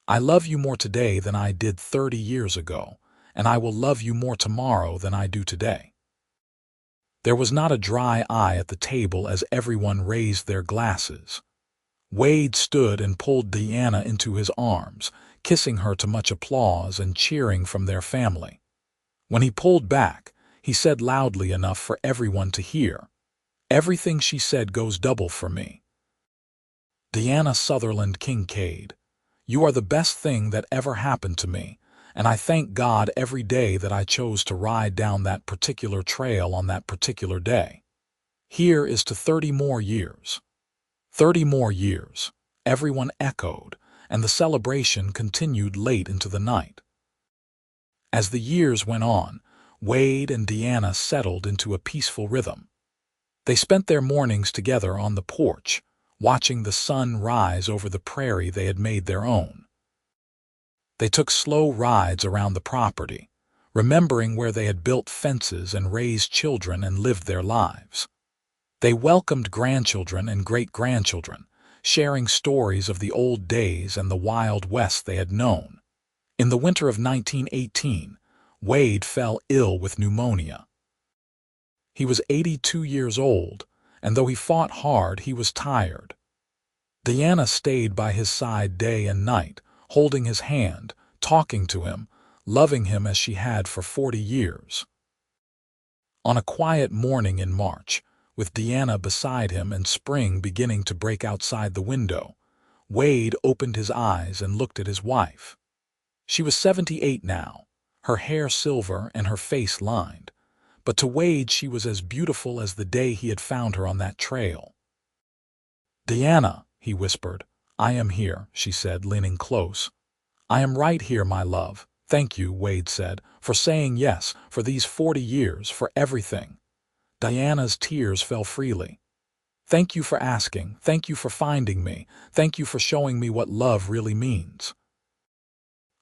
I love you more today than I did 30 years ago, and I will love you more tomorrow than I do today. There was not a dry eye at the table as everyone raised their glasses. Wade stood and pulled Diana into his arms, kissing her to much applause and cheering from their family. When he pulled back, he said loudly enough for everyone to hear, "Everything she said goes double for me. Diana Sutherland Kincaid, you are the best thing that ever happened to me, and I thank God every day that I chose to ride down that particular trail on that particular day. Here is to 30 more years." 30 more years, everyone echoed, and the celebration continued late into the night. As the years went on, Wade and Diana settled into a peaceful rhythm. They spent their mornings together on the porch, watching the sun rise over the prairie they had made their own. They took slow rides around the property, remembering where they had built fences and raised children and lived their lives. They welcomed grandchildren and great-grandchildren, sharing stories of the old days and the Wild West they had known. In the winter of 1918, Wade fell ill with pneumonia. He was 82 years old, and though he fought hard, he was tired. Diana stayed by his side day and night, holding his hand, talking to him, loving him as she had for 40 years. On a quiet morning in March, with Diana beside him and spring beginning to break outside the window, Wade opened his eyes and looked at his wife. She was 78 now, her hair silver and her face lined, but to Wade she was as beautiful as the day he had found her on that trail. "Diana," he whispered. "I am here," she said, leaning close. "I am right here, my love. Thank you," Wade said, "for saying yes, for these 40 years, for everything." Diana's tears fell freely. "Thank you for asking. Thank you for finding me. Thank you for showing me what love really means."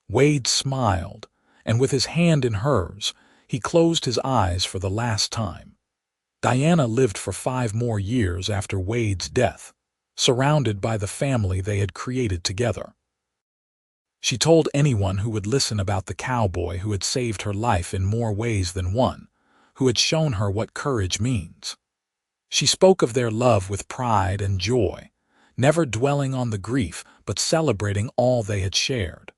Wade smiled, and with his hand in hers, he closed his eyes for the last time. Diana lived for 5 more years after Wade's death, surrounded by the family they had created together. She told anyone who would listen about the cowboy who had saved her life in more ways than one, who had shown her what courage means. She spoke of their love with pride and joy, never dwelling on the grief but celebrating all they had shared.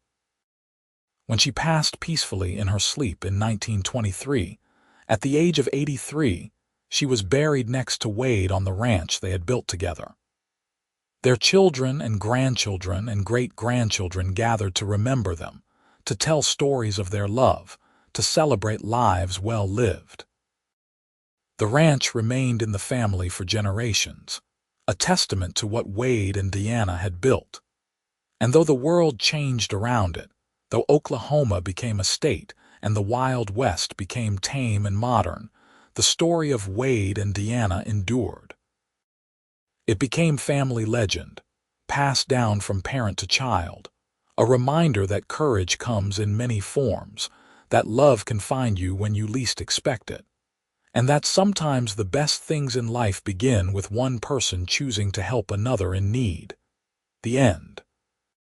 When she passed peacefully in her sleep in 1923, at the age of 83, she was buried next to Wade on the ranch they had built together. Their children and grandchildren and great-grandchildren gathered to remember them, to tell stories of their love, to celebrate lives well lived. The ranch remained in the family for generations, a testament to what Wade and Diana had built. And though the world changed around it, though Oklahoma became a state and the Wild West became tame and modern, the story of Wade and Diana endured. It became family legend, passed down from parent to child, a reminder that courage comes in many forms, that love can find you when you least expect it, and that sometimes the best things in life begin with one person choosing to help another in need. The end.